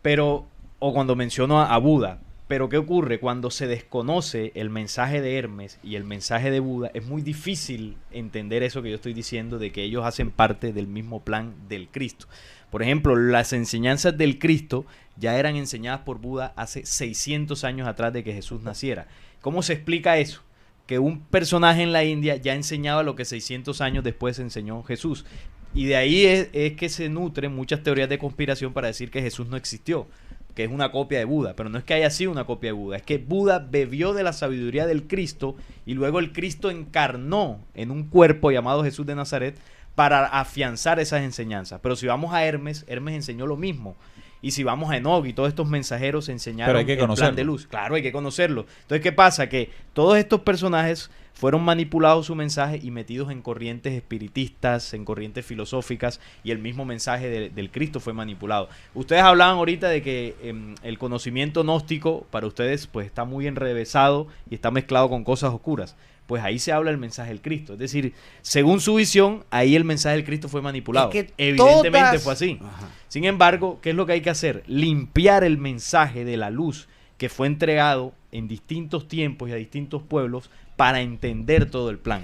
E: Pero, o cuando menciono a Buda. Pero ¿qué ocurre? Cuando se desconoce el mensaje de Hermes y el mensaje de Buda, es muy difícil entender eso que yo estoy diciendo, de que ellos hacen parte del mismo plan del Cristo. Por ejemplo, las enseñanzas del Cristo ya eran enseñadas por Buda hace 600 años atrás de que Jesús naciera. ¿Cómo se explica eso? Que un personaje en la India ya enseñaba lo que 600 años después enseñó Jesús. Y de ahí es que se nutren muchas teorías de conspiración para decir que Jesús no existió, que es una copia de Buda, pero no es que haya sido una copia de Buda, es que Buda bebió de la sabiduría del Cristo y luego el Cristo encarnó en un cuerpo llamado Jesús de Nazaret para afianzar esas enseñanzas. Pero si vamos a Hermes enseñó lo mismo. Y si vamos a Enoch y todos estos mensajeros enseñaron el plan de luz. Claro, hay que conocerlo. Entonces, ¿qué pasa? Que todos estos personajes fueron manipulados su mensaje y metidos en corrientes espiritistas, en corrientes filosóficas, y el mismo mensaje del Cristo fue manipulado. Ustedes hablaban ahorita de que el conocimiento gnóstico para ustedes pues está muy enrevesado y está mezclado con cosas oscuras. Pues ahí se habla el mensaje del Cristo. Es decir, según su visión, ahí el mensaje del Cristo fue manipulado. Es que evidentemente fue así. Ajá. Sin embargo, ¿qué es lo que hay que hacer? Limpiar el mensaje de la luz que fue entregado en distintos tiempos y a distintos pueblos para entender todo el plan.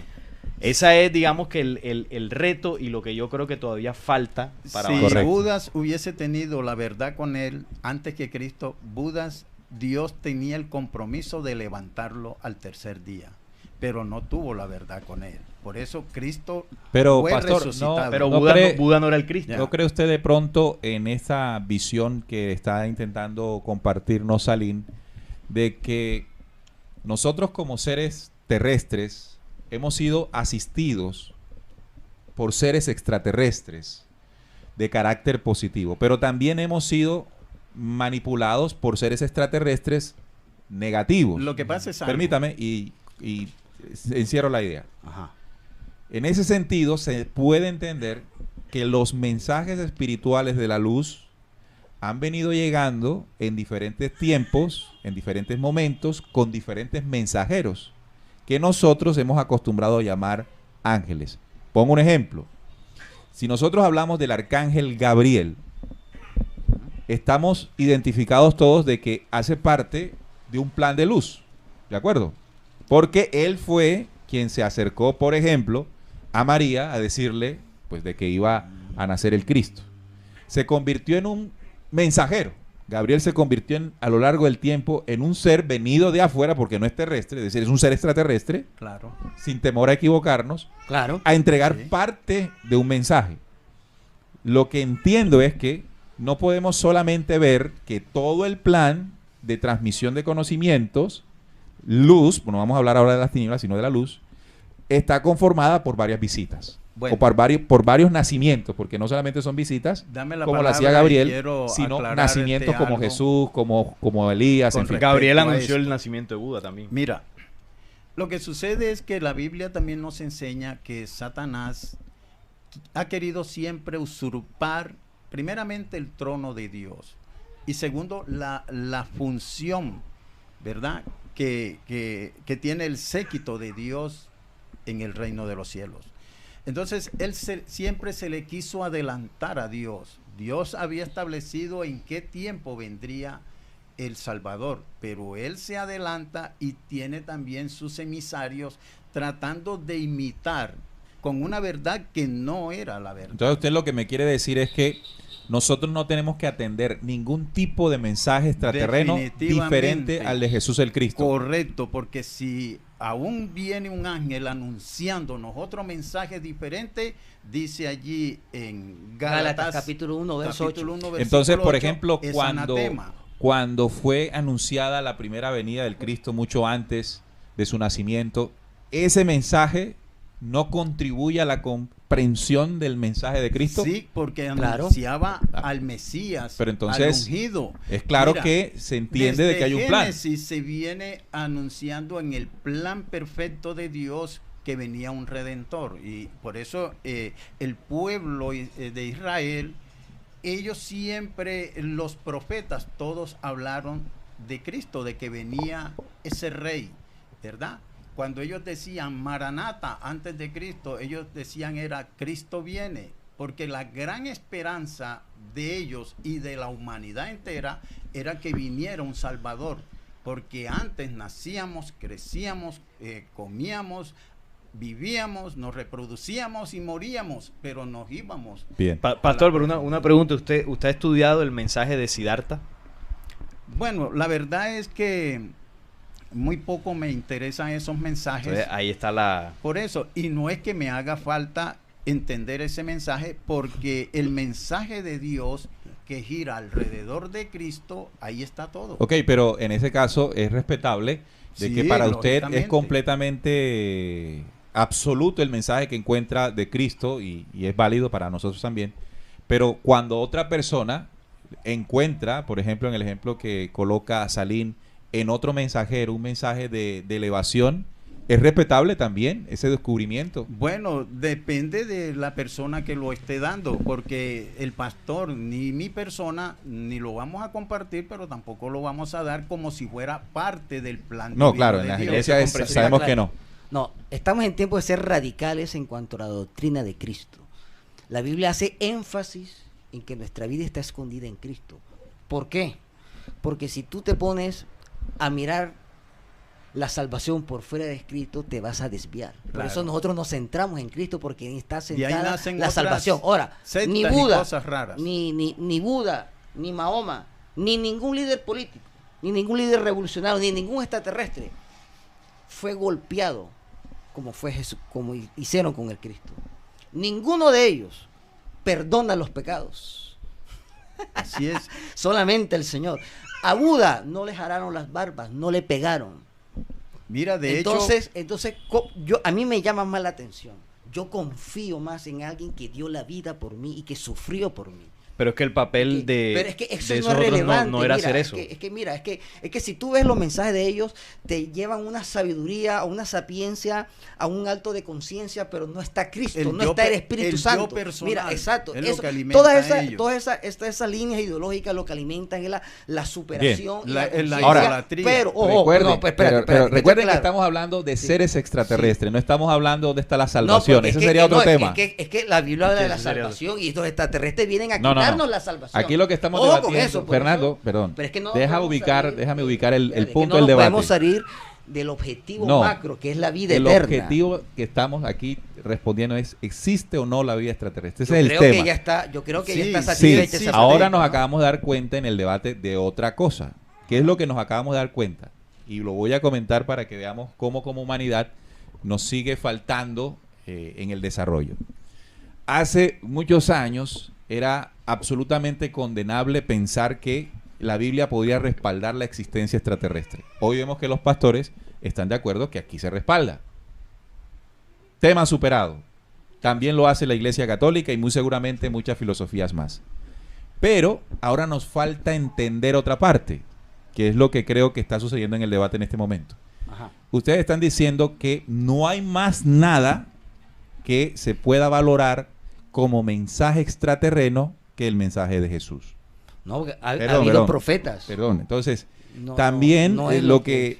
E: Esa es, digamos, que el reto y lo que yo creo que todavía falta para
D: Si
E: avanzar.
D: Budas hubiese tenido la verdad con él antes que Cristo, Dios tenía el compromiso de levantarlo al tercer día, pero no tuvo la verdad con él. Por eso Cristo
B: Pero,
D: fue
B: pastor,
D: resucitado.
B: no,
E: Pero
B: ¿no
E: Buda,
B: cree-
E: Buda no era el Cristo.
B: ¿No cree usted de pronto en esa visión que está intentando compartirnos Salim, de que nosotros como seres terrestres hemos sido asistidos por seres extraterrestres de carácter positivo, pero también hemos sido manipulados por seres extraterrestres negativos?
D: Lo que pasa es algo.
B: Permítame y encierro la idea.
D: Ajá.
B: En ese sentido, se puede entender que los mensajes espirituales de la luz han venido llegando en diferentes tiempos, en diferentes momentos, con diferentes mensajeros, que nosotros hemos acostumbrado a llamar ángeles. Pongo un ejemplo. Si nosotros hablamos del arcángel Gabriel, estamos identificados todos de que hace parte de un plan de luz, ¿de acuerdo? Porque él fue quien se acercó, por ejemplo, a María a decirle, pues, de que iba a nacer el Cristo. Se convirtió en un mensajero. Gabriel se convirtió a lo largo del tiempo en un ser venido de afuera, porque no es terrestre, es decir, es un ser extraterrestre,
D: Claro.
B: sin temor a equivocarnos,
C: Claro.
B: a entregar
D: Sí.
B: parte de un mensaje. Lo que entiendo es que no podemos solamente ver que todo el plan de transmisión de conocimientos, luz, no vamos a hablar ahora de las tinieblas, sino de la luz, está conformada por varias visitas.
D: Bueno.
B: O por varios nacimientos, porque no solamente son visitas,
D: Dame la
B: como lo
D: palabra
B: hacía
D: y
B: Gabriel,
D: quiero
B: sino
D: aclararte
B: nacimientos como
D: algo.
B: Jesús, como Elías, en
D: Con
B: fin.
D: respecto
E: Gabriel
D: a
E: anunció
D: esto.
E: el nacimiento de Buda también.
D: Mira, lo que sucede es que la Biblia también nos enseña que Satanás ha querido siempre usurpar, primeramente, el trono de Dios. Y segundo, la función, ¿verdad?, que tiene el séquito de Dios en el reino de los cielos. Entonces, siempre se le quiso adelantar a Dios. Dios había establecido en qué tiempo vendría el Salvador, pero él se adelanta y tiene también sus emisarios tratando de imitar con una verdad que no era la verdad.
B: Entonces usted lo que me quiere decir es que nosotros no tenemos que atender ningún tipo de mensaje extraterreno
D: Definitivamente.
B: diferente al de Jesús el Cristo.
D: Correcto, porque si aún viene un ángel anunciándonos otro mensaje diferente, dice allí en
C: Gálatas capítulo 1, verso 8.
D: capítulo 1, versículo
B: Entonces, por
D: 8,
B: ejemplo,
D: es
B: cuando
D: anatema.
B: fue anunciada la primera venida del Cristo mucho antes de su nacimiento, ese mensaje no contribuye a la comprensión del mensaje de Cristo.
D: Sí, porque
C: Claro.
D: anunciaba al Mesías,
B: Pero entonces,
D: al ungido.
B: Es claro
D: Mira,
B: que se entiende de que hay un plan.
D: Génesis se viene anunciando en el plan perfecto de Dios que venía un redentor, y por eso el pueblo de Israel, ellos siempre, los profetas, todos hablaron de Cristo, de que venía ese rey, ¿verdad? Cuando ellos decían Maranata antes de Cristo, ellos decían era Cristo viene, porque la gran esperanza de ellos y de la humanidad entera era que viniera un Salvador, porque antes nacíamos, crecíamos, comíamos, vivíamos, nos reproducíamos y moríamos, pero nos íbamos.
B: Bien.
E: Pastor, pero una pregunta. ¿Usted ha estudiado el mensaje de Siddhartha?
D: Bueno, la verdad es que muy poco me interesan esos mensajes.
E: Entonces, ahí está la...
D: Por eso, y no es que me haga falta entender ese mensaje, porque el mensaje de Dios que gira alrededor de Cristo, ahí está todo.
B: Ok, pero en ese caso es respetable de
D: Sí,
B: que para usted es
D: lógicamente.
B: completamente absoluto el mensaje que encuentra de Cristo y es válido para nosotros también. Pero cuando otra persona encuentra, por ejemplo, en el ejemplo que coloca Salim, en otro mensajero, un mensaje de elevación, ¿es respetable también ese descubrimiento?
D: Bueno, depende de la persona que lo esté dando, porque el pastor ni mi persona ni lo vamos a compartir, pero tampoco lo vamos a dar como si fuera parte del plan
B: No,
D: divino
B: claro,
D: de
B: en las
D: Dios.
B: iglesias
E: Eso con
B: sabemos
C: claro.
B: que no.
C: No, estamos en tiempo de ser radicales en cuanto a la doctrina de Cristo. La Biblia hace énfasis en que nuestra vida está escondida en Cristo. ¿Por qué? Porque si tú te pones a mirar la salvación por fuera de Cristo, te vas a desviar. Por
D: Claro.
C: eso nosotros nos centramos en Cristo, porque ahí está
D: Y ahí
C: sentada
D: nacen
C: la
D: otras
C: salvación. Ahora,
D: sectas
C: ni
D: y
C: Buda,
D: cosas raras.
C: ni Buda, ni Mahoma, ni ningún líder político, ni ningún líder revolucionario, ni ningún extraterrestre fue golpeado como fue Jesús, como hicieron con el Cristo. Ninguno de ellos perdona los pecados.
D: Así es.
C: Solamente el Señor. A Buda no le jalaron las barbas, no le pegaron.
D: Mira, de
C: Entonces, a mí me llama más la atención. Yo confío más en alguien que dio la vida por mí y que sufrió por mí.
E: Pero es que el papel
C: Pero es que eso
E: de
C: no
E: esos
C: es
E: otros
C: relevante.
E: no era
C: Mira,
E: hacer eso.
C: Es que si tú ves los mensajes de ellos, te llevan una sabiduría, a una sapiencia, a un alto de conciencia, pero no está Cristo,
D: El
C: no
D: yo
C: está el
D: pe-
C: Espíritu
D: el yo
C: Santo.
D: personal
C: Mira, exacto.
D: es lo
C: Eso,
D: que alimenta a ellos.
C: todas esas líneas ideológicas lo que alimentan es la superación. y
D: La
C: conciencia.
D: idolatría.
C: Pero,
B: Recuerden,
C: no, pues, espérate,
B: pero
C: que
B: recuerden
C: esté
B: que
C: claro.
B: estamos hablando de
C: Sí.
B: seres extraterrestres, no estamos hablando dónde está la
C: No,
B: salvación.
C: porque
B: Ese
C: es que-
B: sería otro
C: no,
B: tema.
C: Es que la Biblia habla
E: Sí,
C: de la
E: ese sería
C: salvación y estos extraterrestres vienen a
B: No, no, no.
C: quitarnos la salvación.
B: Aquí lo que estamos
C: Ojo con
B: debatiendo,
C: eso, por
B: Fernando,
C: eso.
B: perdón,
C: Pero es que no
B: déjame
C: podemos
B: ubicar el
C: es que
B: punto
C: no
B: del
C: nos
B: debate.
C: podemos salir del objetivo
B: No.
C: macro, que es la vida
B: El
C: eterna.
B: objetivo que estamos aquí respondiendo es, ¿existe o no la vida extraterrestre? Ese
C: Yo
B: es el
C: creo
B: tema.
C: que ya está, yo creo que ya
D: Sí,
C: está
B: Sí,
C: satisfecha esa
B: ahora
C: pregunta,
B: nos
C: ¿no?
B: acabamos de dar cuenta en el debate de otra cosa. ¿Qué es lo que nos acabamos de dar cuenta? Y lo voy a comentar para que veamos cómo como humanidad nos sigue faltando en el desarrollo. Hace muchos años era absolutamente condenable pensar que la Biblia podía respaldar la existencia extraterrestre. Hoy vemos que los pastores están de acuerdo que aquí se respalda. Tema superado. También lo hace la Iglesia Católica y muy seguramente muchas filosofías más. Pero ahora nos falta entender otra parte, que es lo que creo que está sucediendo en el debate en este momento.
C: Ajá.
B: Ustedes están diciendo que no hay más nada que se pueda valorar como mensaje extraterreno que el mensaje de Jesús.
C: No, porque ha
B: Perdón,
C: habido
B: perdón.
C: profetas.
B: Perdón, entonces
C: No,
B: también
C: no es
B: lo que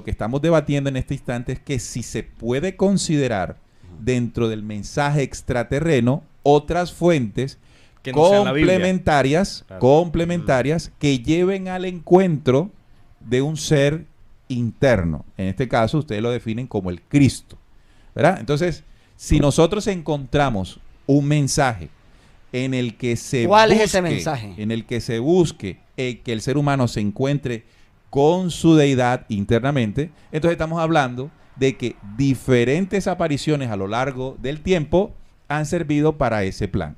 B: estamos debatiendo en este instante es que si se puede considerar dentro del mensaje extraterreno otras fuentes
E: Que no sean la Biblia.
B: complementarias,
E: Claro.
B: complementarias que lleven al encuentro de un ser interno. En este caso, ustedes lo definen como el Cristo, ¿verdad? Entonces, si nosotros encontramos un mensaje en el que se
C: ¿Cuál es
B: busque,
C: ese mensaje?
B: en el que se busque que el ser humano se encuentre con su deidad internamente, entonces estamos hablando de que diferentes apariciones a lo largo del tiempo han servido para ese plan.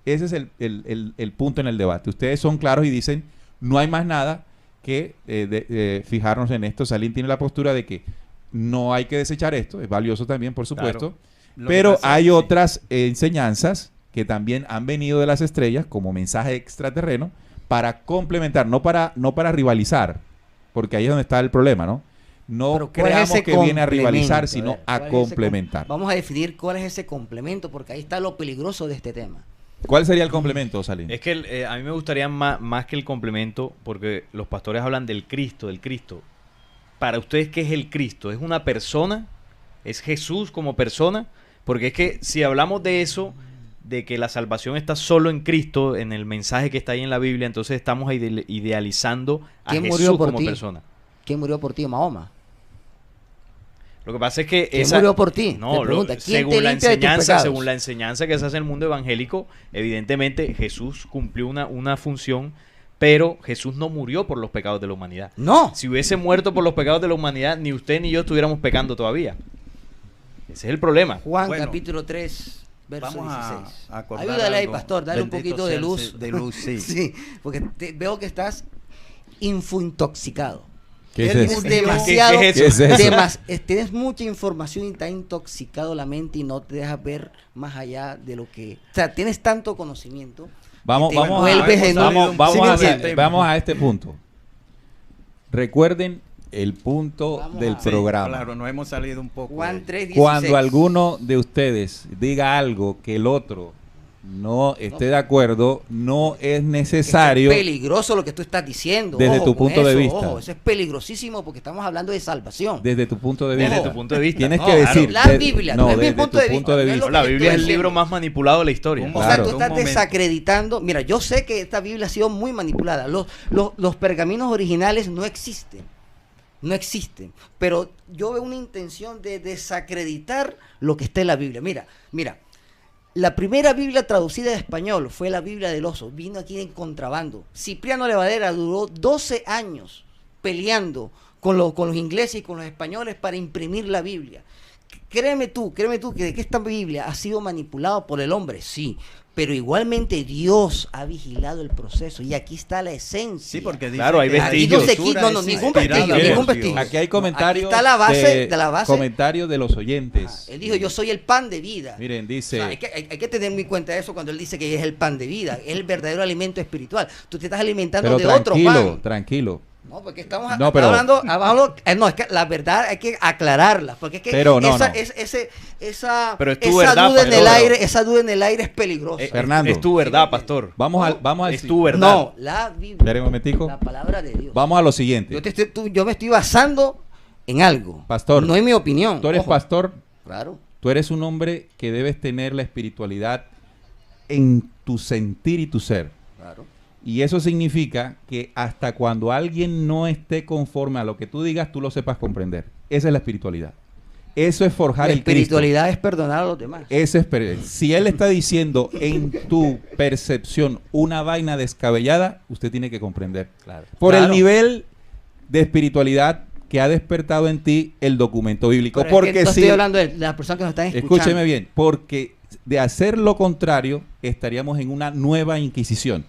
B: Ese es el punto en el debate. Ustedes son claros y dicen, no hay más nada que fijarnos en esto. Salín tiene la postura de que no hay que desechar esto, es valioso también, por supuesto,
D: Lo que
B: pero
D: pasa
B: hay
D: es que-
B: otras enseñanzas que también han venido de las estrellas como mensaje extraterreno para complementar, no para rivalizar, porque ahí es donde está el problema, ¿no? No
C: Pero ¿cuál es
B: creamos
C: ese
B: que viene a
C: complemento?
B: rivalizar, sino
C: ver,
B: a
C: ¿cuál es ese com-
B: complementar.
C: Vamos a definir cuál es ese complemento, porque ahí está lo peligroso de este tema.
B: ¿Cuál sería el complemento, Salín?
E: Es que a mí me gustaría más que el complemento, porque los pastores hablan del Cristo, del Cristo. Para ustedes, ¿qué es el Cristo? ¿Es una persona? ¿Es Jesús como persona? Porque es que si hablamos de eso, de que la salvación está solo en Cristo, en el mensaje que está ahí en la Biblia, entonces estamos idealizando a
C: ¿Quién
E: Jesús
C: murió por
E: como
C: ti?
E: persona.
C: ¿Quién murió por ti? Mahoma.
E: Lo que pasa es que
C: ¿Quién murió por ti?
E: No,
C: Te pregunta, ¿quién
E: según
C: te
E: la
C: limpia de tus
E: enseñanza,
C: pecados?
E: según la enseñanza que se hace en el mundo evangélico, evidentemente Jesús cumplió una función, pero Jesús no murió por los pecados de la humanidad.
C: No.
E: Si hubiese muerto por los pecados de la humanidad, ni usted ni yo estuviéramos pecando todavía. Ese es el problema.
C: Juan
D: Bueno,
C: capítulo 3, verso
D: Vamos
C: 16.
D: a acordar
C: Ayúdale ahí,
D: algo.
C: pastor, dale un
D: Bendito
C: poquito de
D: sea el
C: luz.
D: de luz, sí.
C: Sí, porque veo que estás infointoxicado.
B: ¿Qué es
D: Él
B: eso?
C: Tienes demasiado,
E: ¿Qué es
B: eso? ¿Qué es eso?
C: tienes mucha información y te ha intoxicado la mente y no te dejas ver más allá de lo que... O sea, tienes tanto conocimiento.
B: Vamos,
C: y te
B: vamos,
C: envuelves en un- ¿Sí me entiendes?
B: vamos a este punto. Recuerden el punto
C: Vamos
B: del
C: a-
B: programa.
D: Claro, nos hemos salido un poco.
C: Juan
D: de-
C: 3, 16.
B: Cuando alguno de ustedes diga algo que el otro no esté de acuerdo, no es necesario.
C: Es peligroso lo que tú estás diciendo.
B: Desde
C: ojo
B: tu
C: con
B: punto de
C: eso,
B: vista.
C: ojo, eso es peligrosísimo porque estamos hablando de salvación.
B: Desde tu punto de
E: Desde
B: vista.
E: tu punto de vista.
B: Tienes
E: No,
B: que
E: claro.
B: decir.
C: La Biblia, no es mi
B: desde
C: punto
B: tu
C: de
B: punto de
C: vista,
B: vista.
C: no
E: La
C: que
E: Biblia es
C: estoy
E: el libro
C: diciendo.
E: más manipulado de la historia.
D: Un
C: O
B: Claro.
C: sea, tú estás
D: Un momento.
C: desacreditando. Mira, yo sé que esta Biblia ha sido muy manipulada. Los pergaminos originales no existen. No existen. Pero yo veo una intención de desacreditar lo que está en la Biblia. Mira, la primera Biblia traducida de español fue la Biblia del Oso. Vino aquí en contrabando. Cipriano Levadera duró 12 años peleando con los ingleses y con los españoles para imprimir la Biblia. Créeme tú que de que esta Biblia ha sido manipulada por el hombre, sí, pero igualmente Dios ha vigilado el proceso y aquí está la esencia.
D: Sí, porque dice
E: Claro, hay
D: que la
E: vestigios.
D: escritura
C: No,
D: es
C: ningún
D: inspirada
C: vestigio,
D: por
C: ningún
D: Dios.
C: vestigio.
B: Aquí hay comentarios.
C: Aquí está la base de la base.
B: Comentarios de los oyentes.
C: Él dijo, yo soy el pan de vida.
B: Miren,
C: O
B: dice.
C: sea, hay que tener muy cuenta eso cuando él dice que es el pan de vida, es el verdadero alimento espiritual. Tú te estás alimentando
B: Pero
C: de otro pan.
B: tranquilo.
C: No, porque estamos
B: No, pero-
C: hablando, no, es que la verdad hay que aclararla, porque es que
B: Pero no,
C: esa,
B: no.
C: esa
E: Pero es tu
C: esa
E: verdad,
C: duda en el
E: pastor.
C: aire, esa duda en el aire es peligrosa.
B: Fernando.
E: Es tu verdad, pastor.
B: Vamos al
E: Es tu verdad.
C: No, la Biblia,
B: Espera un momentico.
C: la palabra de Dios.
B: Vamos a lo siguiente.
C: Yo me estoy basando en algo.
B: Pastor,
C: no en mi opinión.
B: Tú eres
C: Ojo.
B: pastor,
C: Claro.
B: tú eres un hombre que debes tener la espiritualidad en tu sentir y tu ser.
C: Claro.
B: Y eso significa que hasta cuando alguien no esté conforme a lo que tú digas, tú lo sepas comprender. Esa es la espiritualidad. Eso es forjar
C: La
B: el Cristo.
C: espiritualidad es perdonar a los demás.
B: Eso es si él está diciendo en tu percepción una vaina descabellada, usted tiene que comprender.
E: Claro.
B: Por el
E: Claro.
B: nivel de espiritualidad que ha despertado en ti el documento bíblico.
C: Pero es que
B: Porque
C: no
B: si,
C: estoy hablando de las personas que nos están escuchando.
B: escúcheme bien, porque de hacer lo contrario estaríamos en una nueva Inquisición.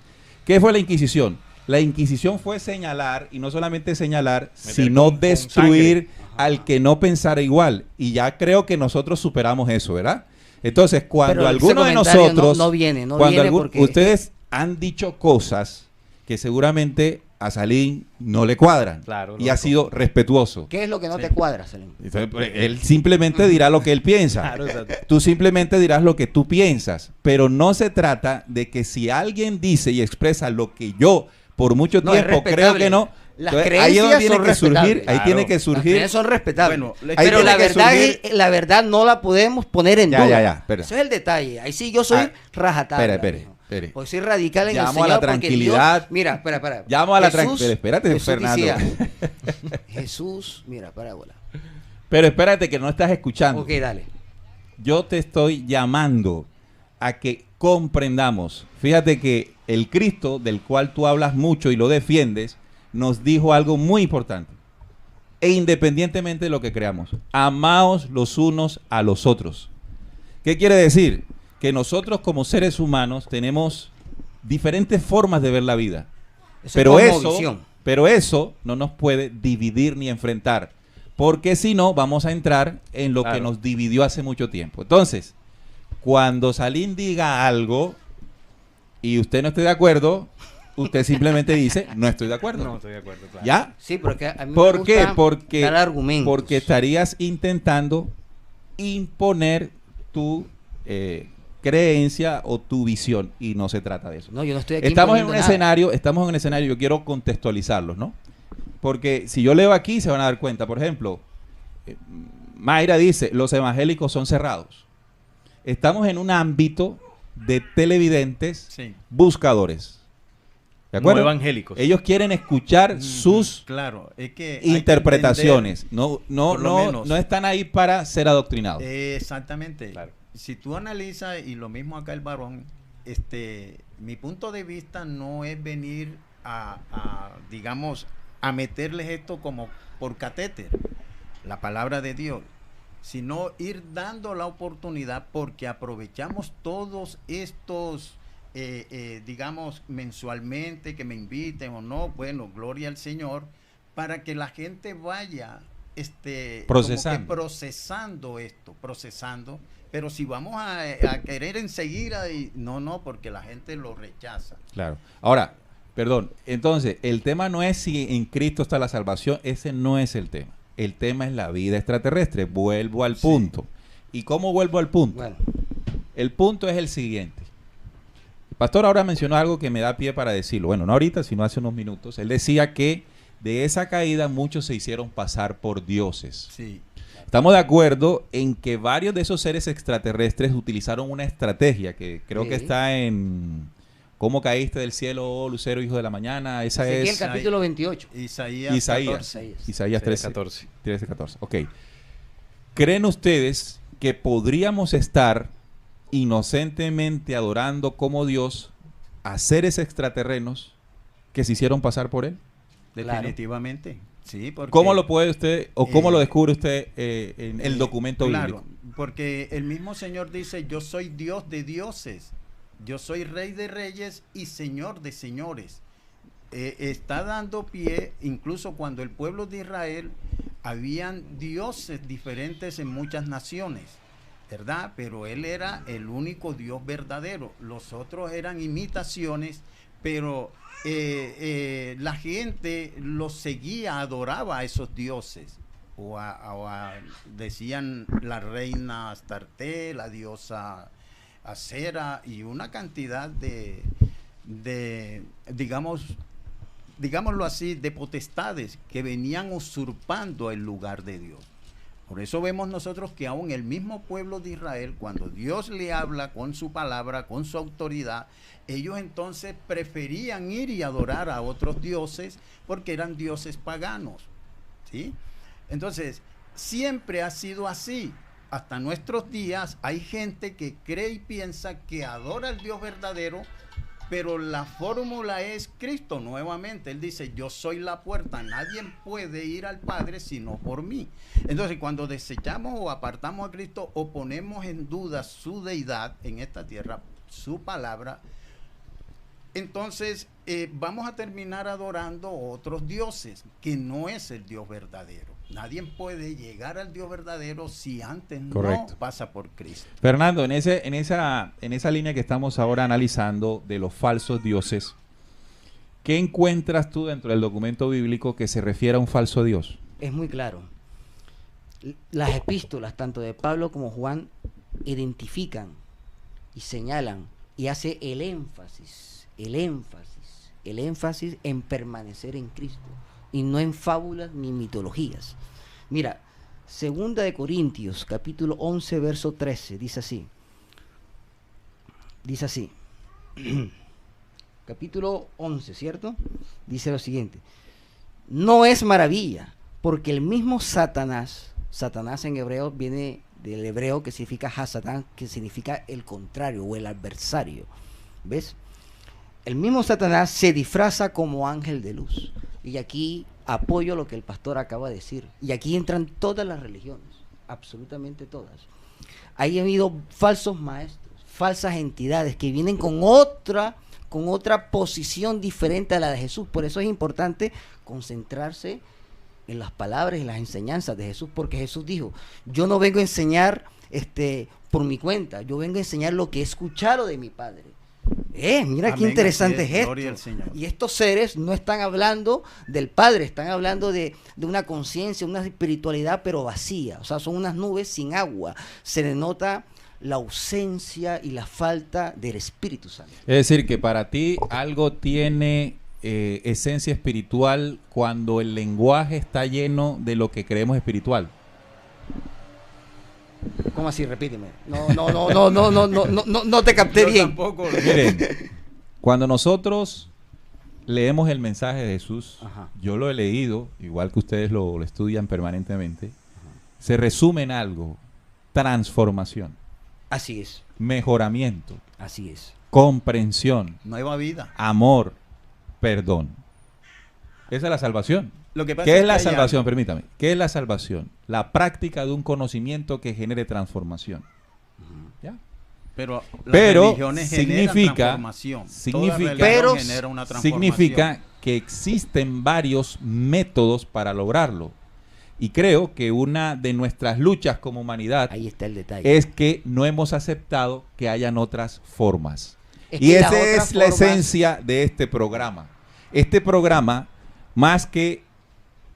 B: ¿Qué fue la Inquisición? La Inquisición fue señalar, y no solamente señalar,
E: Meter
B: sino
E: con
B: destruir
E: sangre.
B: al que no pensara igual. Y ya creo que nosotros superamos eso, ¿verdad? Entonces, cuando
C: Pero ese
B: alguno de
C: comentario
B: nosotros...
C: no viene
B: cuando
C: porque
B: ustedes han dicho cosas que seguramente a Salim no le cuadran.
E: Claro,
B: y ha
E: lógico.
B: sido respetuoso.
C: ¿qué es lo que no
E: Sí.
C: te cuadra, Salim?
B: Entonces, pues, él simplemente dirá lo que él piensa.
E: Claro, exacto.
B: Tú simplemente dirás lo que tú piensas, pero no se trata de que si alguien dice y expresa lo que yo por mucho
C: No, es
B: tiempo creo
C: respetable.
B: que no,
C: Las
B: entonces, ahí es donde
C: creencias
B: tiene
C: son
B: que surgir,
C: respetables.
B: ahí
E: Claro.
B: tiene que
C: Las
B: surgir.
C: creencias son respetables.
D: Bueno,
B: Ahí
C: pero
B: tiene
C: la
B: que
C: verdad,
B: surgir-
C: la verdad no la podemos poner en
B: Ya,
C: duda.
B: ya, espera.
C: Eso es el detalle. Ahí sí yo soy
B: Ah,
C: rajatabla.
B: espere.
C: mijo. Pues soy radical en
B: Llamo
C: el Señor
B: a la
C: porque
B: tranquilidad.
C: Dios, mira, espera.
B: Llamo a la
C: Jesús-
B: tranquilidad. Espérate,
C: Jesús
B: Fernando.
C: decía, Jesús, mira, parábola.
B: Pero espérate que no estás escuchando.
C: Ok, dale.
B: Yo te estoy llamando a que comprendamos. Fíjate que el Cristo del cual tú hablas mucho y lo defiendes, nos dijo algo muy importante. E independientemente de lo que creamos, amaos los unos a los otros. ¿Qué quiere decir? Que nosotros como seres humanos tenemos diferentes formas de ver la vida.
C: Eso es cosmovisión.
B: Pero eso no nos puede dividir ni enfrentar. Porque si no, vamos a entrar en lo que
E: Claro.
B: nos dividió hace mucho tiempo. Entonces, cuando Salim diga algo y usted no esté de acuerdo, usted simplemente dice, no estoy de acuerdo.
E: No, estoy de acuerdo, claro.
B: ¿Ya?
C: Sí, porque a mí
B: ¿Por
C: me
B: qué?
C: gusta
B: Porque,
C: dar argumentos.
B: porque estarías intentando imponer tu creencia o tu visión y no se trata de eso.
C: No, yo no estoy aquí
B: Estamos en
C: imponiendo
B: un
C: nada.
B: escenario, yo quiero contextualizarlos, ¿no? Porque si yo leo aquí se van a dar cuenta, por ejemplo, Mayra dice, los evangélicos son cerrados. Estamos en un ámbito de televidentes
D: Sí.
B: buscadores. ¿De
E: No
B: acuerdo?
E: evangélicos.
B: Ellos quieren escuchar sus
D: Claro, es que hay que
B: interpretaciones. No
D: por lo menos.
B: no están ahí para ser adoctrinados.
D: Exactamente.
E: Claro.
D: Si tú analizas, y lo mismo acá el varón, mi punto de vista no es venir digamos, a meterles esto como por catéter, la palabra de Dios, sino ir dando la oportunidad porque aprovechamos todos estos, digamos, mensualmente que me inviten o no, bueno, gloria al Señor, para que la gente vaya
B: Procesando.
D: como que procesando, pero si vamos a querer enseguida, no, porque la gente lo rechaza.
B: Claro. Ahora, perdón, entonces, el tema no es si en Cristo está la salvación, ese no es el tema. El tema es la vida extraterrestre. Vuelvo al punto. ¿Y cómo vuelvo al punto?
C: Bueno,
B: El punto es el siguiente. El pastor ahora mencionó algo que me da pie para decirlo. Bueno, no ahorita, sino hace unos minutos. Él decía que de esa caída muchos se hicieron pasar por dioses.
D: Sí.
B: Estamos de acuerdo en que varios de esos seres extraterrestres utilizaron una estrategia que creo
C: Sí.
B: que está en ¿Cómo caíste del cielo, oh Lucero, hijo de la mañana? Esa
C: Ezequiel
B: es
C: capítulo 28.
D: Isaías 14.
B: Isaías 13,
E: 14.
B: 13, 14. Ok. ¿Creen ustedes que podríamos estar inocentemente adorando como Dios a seres extraterrenos que se hicieron pasar por él?
D: Definitivamente. Sí, porque,
B: ¿Cómo lo puede usted o cómo lo descubre usted en el documento
D: claro,
B: bíblico?
D: porque el mismo Señor dice, yo soy Dios de dioses, yo soy Rey de reyes y Señor de señores. Está dando pie, incluso cuando el pueblo de Israel, habían dioses diferentes en muchas naciones, ¿verdad? Pero él era el único Dios verdadero. Los otros eran imitaciones, pero la gente los seguía, adoraba a esos dioses. Decían la reina Astarte, la diosa Acera y una cantidad de digámoslo así, de potestades que venían usurpando el lugar de Dios. Por eso vemos nosotros que aún el mismo pueblo de Israel, cuando Dios le habla con su palabra, con su autoridad, ellos entonces preferían ir y adorar a otros dioses porque eran dioses paganos, ¿sí? Entonces, siempre ha sido así. Hasta nuestros días hay gente que cree y piensa que adora al Dios verdadero, pero la fórmula es Cristo nuevamente. Él dice, yo soy la puerta, nadie puede ir al Padre sino por mí. Entonces, cuando desechamos o apartamos a Cristo o ponemos en duda su deidad en esta tierra, su palabra, entonces vamos a terminar adorando otros dioses, que no es el Dios verdadero. Nadie puede llegar al Dios verdadero si antes
B: Correcto.
D: no pasa por Cristo.
B: Fernando, en esa línea que estamos ahora analizando de los falsos dioses, ¿qué encuentras tú dentro del documento bíblico que se refiere a un falso Dios?
C: Es muy claro. Las epístolas, tanto de Pablo como Juan, identifican y señalan y hace el énfasis en permanecer en Cristo y no en fábulas ni mitologías. Mira, 2 de Corintios, capítulo 11, verso 13, dice así. Capítulo 11, ¿cierto? Dice lo siguiente: no es maravilla, porque el mismo Satanás en hebreo viene del hebreo que significa Hasatán, que significa el contrario o el adversario. ¿Ves? El mismo Satanás se disfraza como ángel de luz. Y aquí apoyo lo que el pastor acaba de decir. Y aquí entran todas las religiones, absolutamente todas. Ahí ha habido falsos maestros, falsas entidades que vienen con otra posición diferente a la de Jesús. Por eso es importante concentrarse en las palabras y las enseñanzas de Jesús, porque Jesús dijo, yo no vengo a enseñar por mi cuenta, yo vengo a enseñar lo que he escuchado de mi Padre. Mira qué interesante es esto. Y estos seres no están hablando del Padre, están hablando de una conciencia, una espiritualidad, pero vacía. O sea, son unas nubes sin agua. Se le nota la ausencia y la falta del Espíritu Santo.
B: Es decir, que para ti algo tiene esencia espiritual cuando el lenguaje está lleno de lo que creemos espiritual.
C: ¿Cómo así? Repíteme. No te capté bien.
D: Tampoco.
B: Miren, cuando nosotros leemos el mensaje de Jesús,
C: Ajá.
B: yo lo he leído, igual que ustedes lo estudian permanentemente, se resume en algo: transformación,
C: Así es,
B: mejoramiento,
C: así es.
B: comprensión,
D: Nueva vida.
B: amor, perdón. Esa es la salvación.
D: Lo que pasa
B: ¿Qué es
D: que
B: la
D: hay
B: salvación?
D: algo.
B: Permítame. ¿Qué es la salvación? La práctica de un conocimiento que genere transformación. ¿Ya?
D: Pero las
B: Pero
D: religiones generan transformación. Toda religión genera una transformación.
B: significa que existen varios métodos para lograrlo. Y creo que una de nuestras luchas como humanidad
C: Ahí está el detalle.
B: es que no hemos aceptado que hayan otras formas.
C: Es
B: Y
C: que
B: esa
C: las
B: es
C: otras
B: la
C: formas-
B: esencia de este programa. Este programa, más que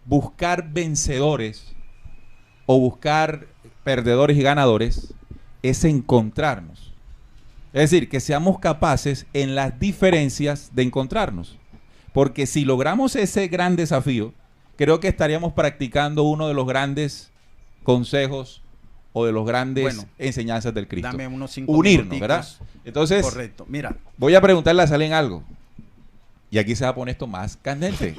B: buscar vencedores o buscar perdedores y ganadores, es encontrarnos. Es decir, que seamos capaces en las diferencias de encontrarnos. Porque si logramos ese gran desafío, creo que estaríamos practicando uno de los grandes consejos o de los grandes
D: Bueno,
B: enseñanzas del Cristo.
D: Dame unos 5
B: Unirnos,
D: minuticos.
B: ¿verdad? Entonces,
D: Correcto. Mira,
B: voy a preguntarle a Salín algo. Y aquí se va a poner esto más candente.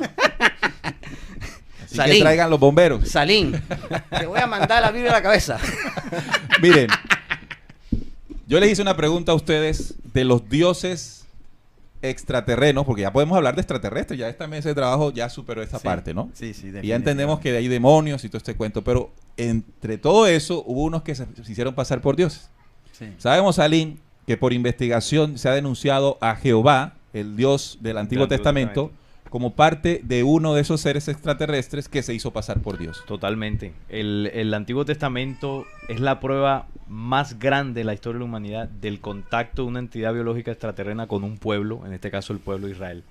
B: Así
C: Salín.
B: que traigan los bomberos.
C: Salín, te voy a mandar la Biblia a la cabeza.
B: Miren, yo les hice una pregunta a ustedes de los dioses extraterrenos, porque ya podemos hablar de extraterrestres, ya esta mesa de trabajo ya superó esta
D: sí,
B: parte, ¿no?
D: Sí, sí,
B: Y ya entendemos que hay demonios y todo este cuento, pero entre todo eso hubo unos que se hicieron pasar por dioses.
D: Sí.
B: Sabemos, Alín, que por investigación se ha denunciado a Jehová, el Dios del Antiguo Testamento, como parte de uno de esos seres extraterrestres que se hizo pasar por Dios.
E: Totalmente. El Antiguo Testamento es la prueba más grande de la historia de la humanidad del contacto de una entidad biológica extraterrena con un pueblo, en este caso el pueblo de Israel.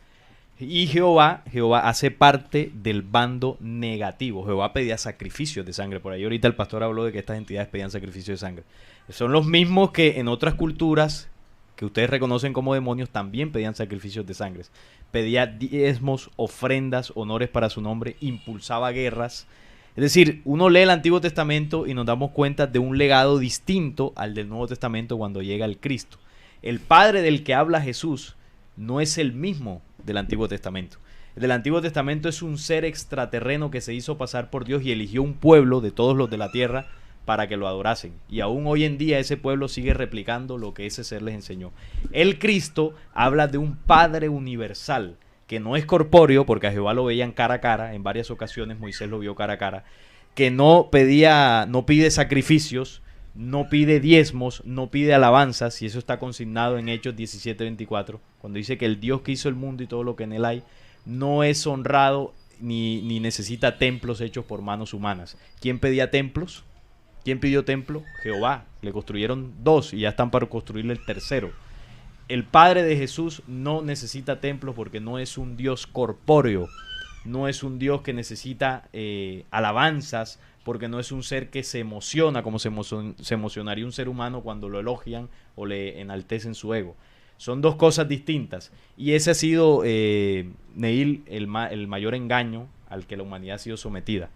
E: Y Jehová hace parte del bando negativo. Jehová pedía sacrificios de sangre. Por ahí ahorita el pastor habló de que estas entidades pedían sacrificios de sangre. Son los mismos que en otras culturas que ustedes reconocen como demonios también pedían sacrificios de sangre. Pedía diezmos, ofrendas, honores para su nombre, impulsaba guerras. Es decir, uno lee el Antiguo Testamento y nos damos cuenta de un legado distinto al del Nuevo Testamento cuando llega el Cristo. El Padre del que habla Jesús no es el mismo del Antiguo Testamento. El del Antiguo Testamento es un ser extraterreno que se hizo pasar por Dios y eligió un pueblo de todos los de la tierra para que lo adorasen. Y aún hoy en día ese pueblo sigue replicando lo que ese ser les enseñó. El Cristo habla de un Padre universal, que no es corpóreo, porque a Jehová lo veían cara a cara, en varias ocasiones Moisés lo vio cara a cara, que no pide sacrificios, no pide diezmos, no pide alabanzas, y eso está consignado en Hechos 17:24, cuando dice que el Dios que hizo el mundo y todo lo que en él hay, no es honrado ni necesita templos hechos por manos humanas. ¿Quién pedía templos? ¿Quién pidió templo? Jehová. Le construyeron 2 y ya están para construirle el tercero. El Padre de Jesús no necesita templos porque no es un Dios corpóreo. No es un Dios que necesita alabanzas, porque no es un ser que se emociona como se emocionaría un ser humano cuando lo elogian o le enaltecen su ego. Son dos cosas distintas. Y ese ha sido, Neil, el mayor engaño al que la humanidad ha sido sometida.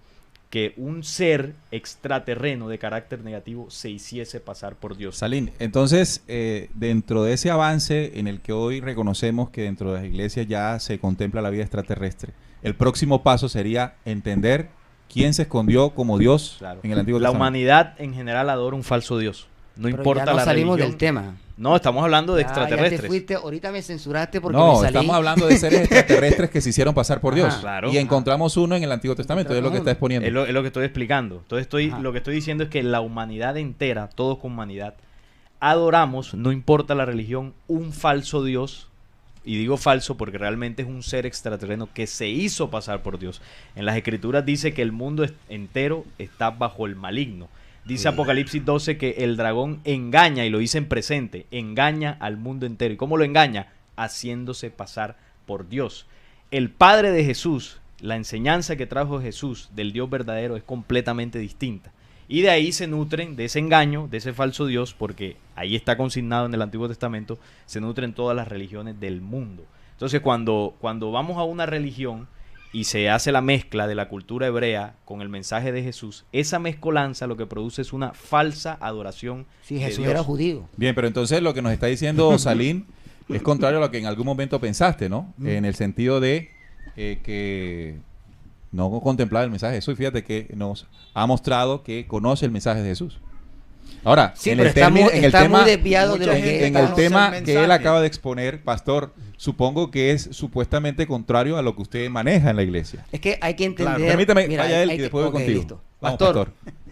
E: Que un ser extraterreno de carácter negativo se hiciese pasar por Dios.
B: Salín, entonces, dentro de ese avance en el que hoy reconocemos que dentro de las iglesias ya se contempla la vida extraterrestre, el próximo paso sería entender quién se escondió como Dios, claro, en el Antiguo
E: Testamento. La humanidad en general adora un falso Dios. No importa
C: ya no
E: la
C: salimos
E: religión.
C: Del tema.
E: No, estamos hablando de extraterrestres.
C: Ya te fuiste, ahorita me censuraste porque
B: no,
C: me salí.
B: estamos hablando de seres extraterrestres que se hicieron pasar por Dios.
E: Claro.
B: Y encontramos uno en el Antiguo Testamento, es lo que está exponiendo.
E: Es lo que estoy explicando. Entonces lo que estoy diciendo es que la humanidad entera, todos con humanidad, adoramos, no importa la religión, un falso Dios. Y digo falso porque realmente es un ser extraterreno que se hizo pasar por Dios. En las Escrituras dice que el mundo entero está bajo el maligno. Dice Apocalipsis 12 que el dragón engaña, y lo dice en presente, engaña al mundo entero. ¿Y cómo lo engaña? Haciéndose pasar por Dios. El Padre de Jesús, la enseñanza que trajo Jesús del Dios verdadero es completamente distinta. Y de ahí se nutren, de ese engaño, de ese falso Dios, porque ahí está consignado en el Antiguo Testamento, se nutren todas las religiones del mundo. Entonces cuando vamos a una religión y se hace la mezcla de la cultura hebrea con el mensaje de Jesús, esa mezcolanza lo que produce es una falsa adoración.
C: Si Jesús era judío.
B: Bien, pero entonces lo que nos está diciendo Salín es contrario a lo que en algún momento pensaste, ¿no? En el sentido de que no contemplaba el mensaje de Jesús. Fíjate que nos ha mostrado que conoce el mensaje de Jesús. Ahora,
C: sí, en el tema muy desviado de lo
B: en el tema que él acaba de exponer, pastor, supongo que es supuestamente contrario a lo que usted maneja en la iglesia.
C: Es que hay que entender.
B: Claro. Permítame, vaya él y después voy contigo.
C: Listo. Pastor,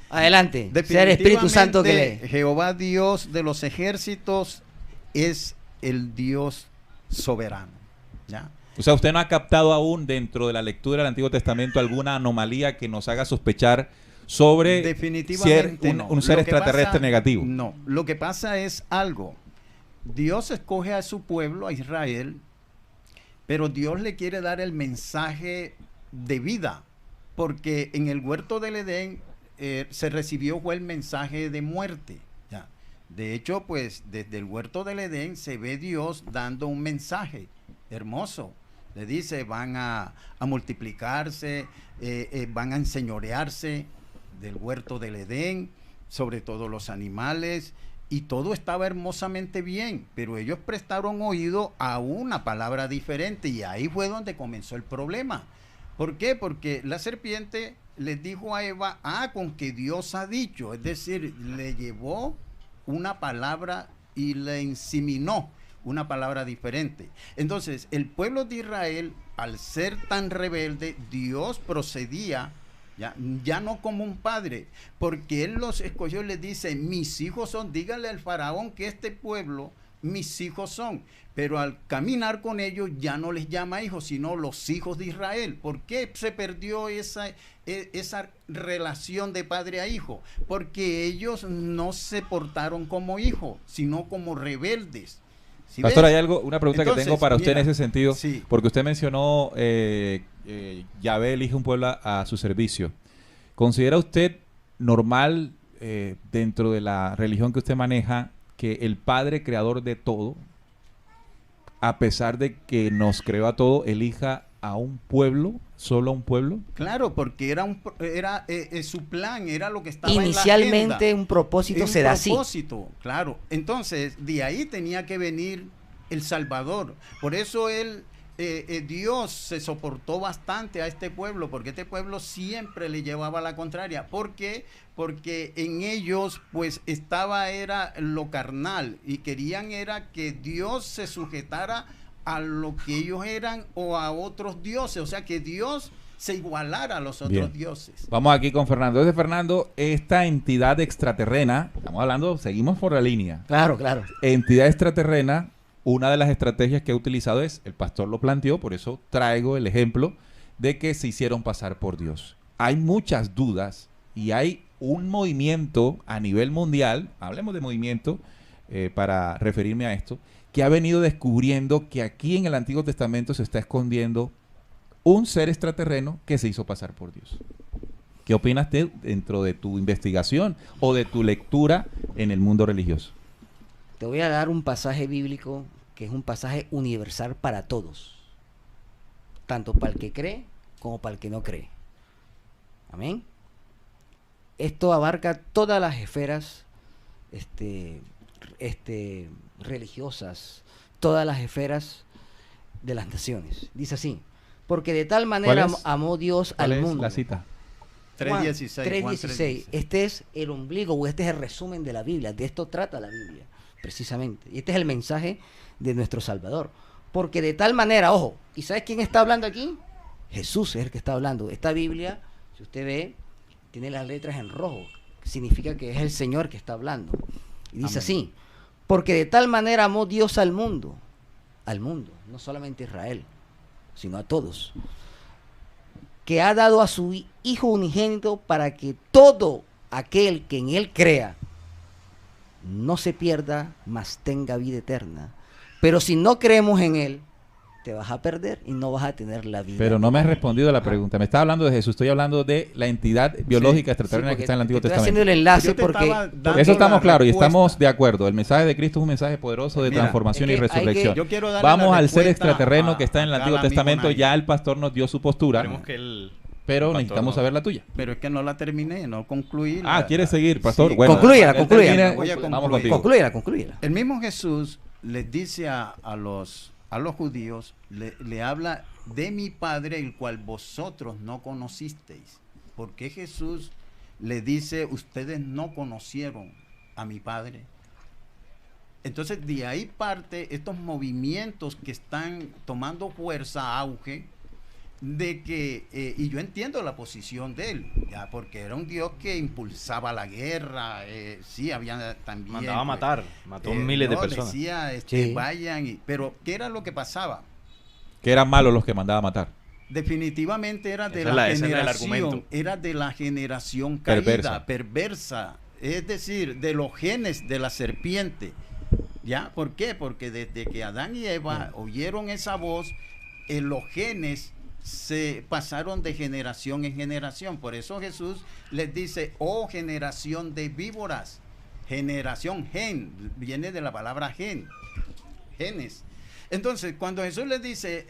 C: adelante. Sea el Espíritu Santo que lee.
D: Jehová Dios de los ejércitos es el Dios soberano. ¿Ya?
B: O sea, usted no ha captado aún dentro de la lectura del Antiguo Testamento alguna anomalía que nos haga sospechar sobre
D: definitivamente
B: un ser extraterrestre negativo.
D: No, lo que pasa es algo. Dios escoge a su pueblo, a Israel, pero Dios le quiere dar el mensaje de vida, porque en el huerto del Edén se recibió fue el mensaje de muerte. ¿Ya? De hecho, pues desde el huerto del Edén se ve Dios dando un mensaje hermoso. Le dice, van a multiplicarse, van a enseñorearse del huerto del Edén, sobre todo los animales, y todo estaba hermosamente bien, pero ellos prestaron oído a una palabra diferente y ahí fue donde comenzó el problema. ¿Por qué? Porque la serpiente les dijo a Eva, con que Dios ha dicho, es decir, le llevó una palabra y le inseminó una palabra diferente. Entonces, el pueblo de Israel, al ser tan rebelde, Dios procedía ya no como un padre, porque él los escogió y les dice, mis hijos son, dígale al faraón que este pueblo, mis hijos son, pero al caminar con ellos ya no les llama hijos, sino los hijos de Israel. ¿Por qué se perdió esa relación de padre a hijo? Porque ellos no se portaron como hijos, sino como rebeldes. ¿Sí
B: Pastor,
D: ves?
B: hay una pregunta
D: Entonces,
B: que tengo para usted
D: mira,
B: en ese sentido,
D: sí.
B: porque usted mencionó Yahvé elige un pueblo a su servicio. ¿Considera usted normal dentro de la religión que usted maneja que el Padre creador de todo, a pesar de que nos creó a todo, elija a un pueblo, solo a un pueblo?
D: Claro, porque era su plan, era lo que estaba
C: Inicialmente
D: en la agenda.
C: un propósito se da así.
D: Un propósito, claro. Entonces, de ahí tenía que venir el Salvador. Por eso Dios se soportó bastante a este pueblo, porque este pueblo siempre le llevaba la contraria. ¿Por qué? Porque en ellos pues era lo carnal y querían era que Dios se sujetara a lo que ellos eran o a otros dioses, o sea que Dios se igualara a los otros dioses.
B: Vamos aquí con Fernando. Entonces, Fernando, esta entidad extraterrena, estamos hablando, seguimos por la línea.
C: Claro, claro.
B: Entidad extraterrena, una de las estrategias que ha utilizado el pastor lo planteó, por eso traigo el ejemplo de que se hicieron pasar por Dios. Hay muchas dudas y hay un movimiento a nivel mundial, hablemos de movimiento para referirme a esto, que ha venido descubriendo que aquí en el Antiguo Testamento se está escondiendo un ser extraterreno que se hizo pasar por Dios. ¿Qué opinas tú dentro de tu investigación o de tu lectura en el mundo religioso?
C: Te voy a dar un pasaje bíblico que es un pasaje universal para todos, tanto para el que cree como para el que no cree. Amén. Esto abarca todas las esferas religiosas, todas las esferas de las naciones. Dice así: porque de tal manera amó Dios al mundo.
B: La cita.
D: 3:16.
C: Este es el ombligo, o este es el resumen de la Biblia. De esto trata la Biblia, precisamente. Y este es el mensaje de nuestro Salvador. Porque de tal manera, ojo, ¿y sabes quién está hablando aquí? Jesús es el que está hablando. Esta Biblia, si usted ve, tiene las letras en rojo. Significa que es el Señor que está hablando. Y dice así: porque de tal manera amó Dios al mundo, no solamente a Israel, sino a todos, que ha dado a su Hijo unigénito para que todo aquel que en Él crea no se pierda, mas tenga vida eterna. Pero si no creemos en Él, te vas a perder y no vas a tener la vida.
B: Pero no me has respondido a la pregunta. Me estaba hablando de Jesús, estoy hablando de la entidad biológica extraterrena que está en el Antiguo
C: estoy
B: Testamento.
C: haciendo el enlace porque
B: Eso estamos claros y estamos de acuerdo. El mensaje de Cristo es un mensaje poderoso de transformación y resurrección. Vamos al ser extraterreno que está en el Antiguo Testamento. Ya el pastor nos dio su postura, pero necesitamos saber la tuya.
D: Pero es que no la terminé, no concluí.
B: ¿Quieres seguir, pastor?
D: Sí.
B: Bueno,
C: conclúyela.
B: Vamos contigo.
C: Conclúyela.
D: El mismo Jesús les dice a los judíos, le habla de mi Padre, el cual vosotros no conocisteis. Porque Jesús le dice, ustedes no conocieron a mi Padre. Entonces de ahí parte estos movimientos que están tomando fuerza, auge, de que, y yo entiendo la posición de él, ya, porque era un Dios que impulsaba la guerra, sí, había también...
E: Mandaba a matar, mató miles de personas.
D: Decía,
C: Sí.
D: vayan, pero ¿qué era lo que pasaba?
B: Que eran malos los que mandaba a matar.
D: Definitivamente era de
E: Ese
D: la
E: era el
D: generación,
E: argumento.
D: era de la generación caída, perversa, es decir, de los genes de la serpiente. ¿Ya? ¿Por qué? Porque desde que Adán y Eva oyeron esa voz, los genes se pasaron de generación en generación. Por eso Jesús les dice, oh generación de víboras. Generación, gen, viene de la palabra gen, genes. Entonces, cuando Jesús les dice,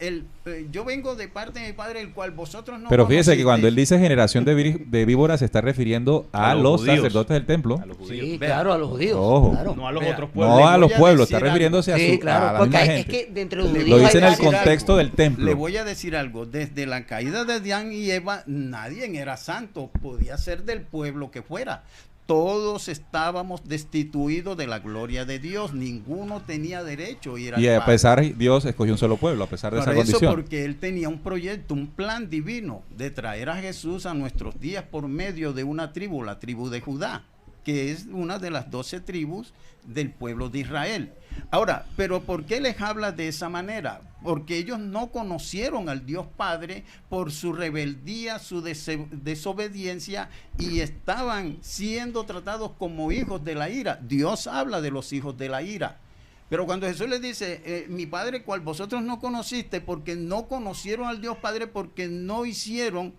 D: yo vengo de parte de mi Padre, el cual vosotros no
B: Pero fíjese que cuando él
D: conocisteis.
B: dice generación de víboras, se está refiriendo a,
E: A los
B: los
E: judíos.
B: sacerdotes del templo.
E: A los judíos.
C: Sí,
D: Vea.
C: claro, a los judíos.
B: Ojo.
C: Claro.
E: No a los
D: Vea.
E: otros pueblos.
B: No a
D: voy
B: los
D: a
B: pueblos,
D: decir
B: está
D: algo.
B: refiriéndose a,
C: Sí,
B: a
C: claro,
B: la
C: porque
B: misma
C: es
B: gente.
C: que dentro de los
D: Le
C: judíos
B: Lo dice en
C: hay
B: el
C: varias-
B: contexto del templo.
D: Le voy a decir algo, desde la caída de Adán y Eva, nadie era santo, podía ser del pueblo que fuera. Todos estábamos destituidos de la gloria de Dios, ninguno tenía derecho a ir al
B: Y a
D: Padre.
B: pesar, Dios escogió un solo pueblo, a pesar de
D: Por
B: esa
D: eso,
B: condición.
D: porque él tenía un proyecto, un plan divino de traer a Jesús a nuestros días por medio de una tribu, la tribu de Judá, que es una de las 12 tribus del pueblo de Israel. Ahora, pero ¿por qué les habla de esa manera? Porque ellos no conocieron al Dios Padre por su rebeldía, su desobediencia, y estaban siendo tratados como hijos de la ira. Dios habla de los hijos de la ira. Pero cuando Jesús les dice, mi Padre, cual vosotros no conociste, porque no conocieron al Dios Padre, porque no hicieron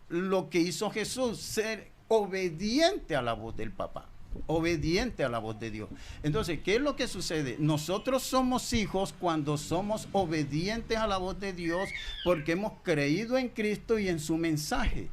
D: lo que hizo Jesús, ser obediente a la voz del Papá, obediente a la voz de Dios. Entonces, ¿qué es lo que sucede? Nosotros somos hijos cuando somos obedientes a la voz de Dios, porque hemos creído en Cristo y en su mensaje.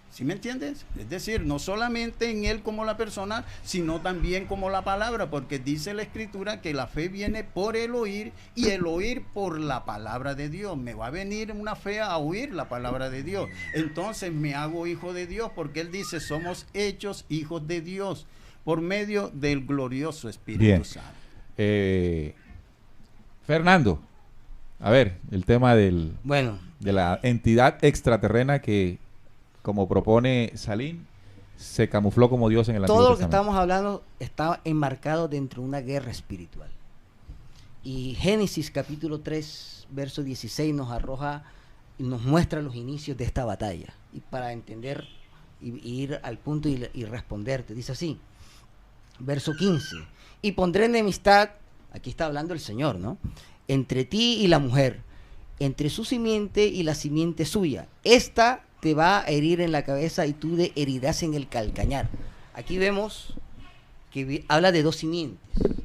D: ¿Sí me entiendes? Es decir, no solamente en Él como la persona, sino también como la palabra, porque dice la Escritura que la fe viene por el oír y el oír por la palabra de Dios. Me va a venir una fe a oír la palabra de Dios. Entonces me hago hijo de Dios, porque Él dice, somos hechos hijos de Dios por medio del glorioso Espíritu
B: Bien.
D: Santo.
B: Fernando, a ver, el tema de
C: Bueno,
B: la entidad extraterrena que, como propone Salim, se camufló como Dios en el Antiguo
C: todo lo que
B: Testamento.
C: estamos hablando está enmarcado dentro de una guerra espiritual. Y Génesis capítulo 3, verso 16 nos arroja y nos muestra los inicios de esta batalla. Y para entender y ir al punto y responderte, dice así, verso 15, y pondré enemistad, aquí está hablando el Señor, ¿no? Entre ti y la mujer, entre su simiente y la simiente suya. Esta te va a herir en la cabeza y tú le herirás en el calcañar. Aquí vemos que habla de dos simientes,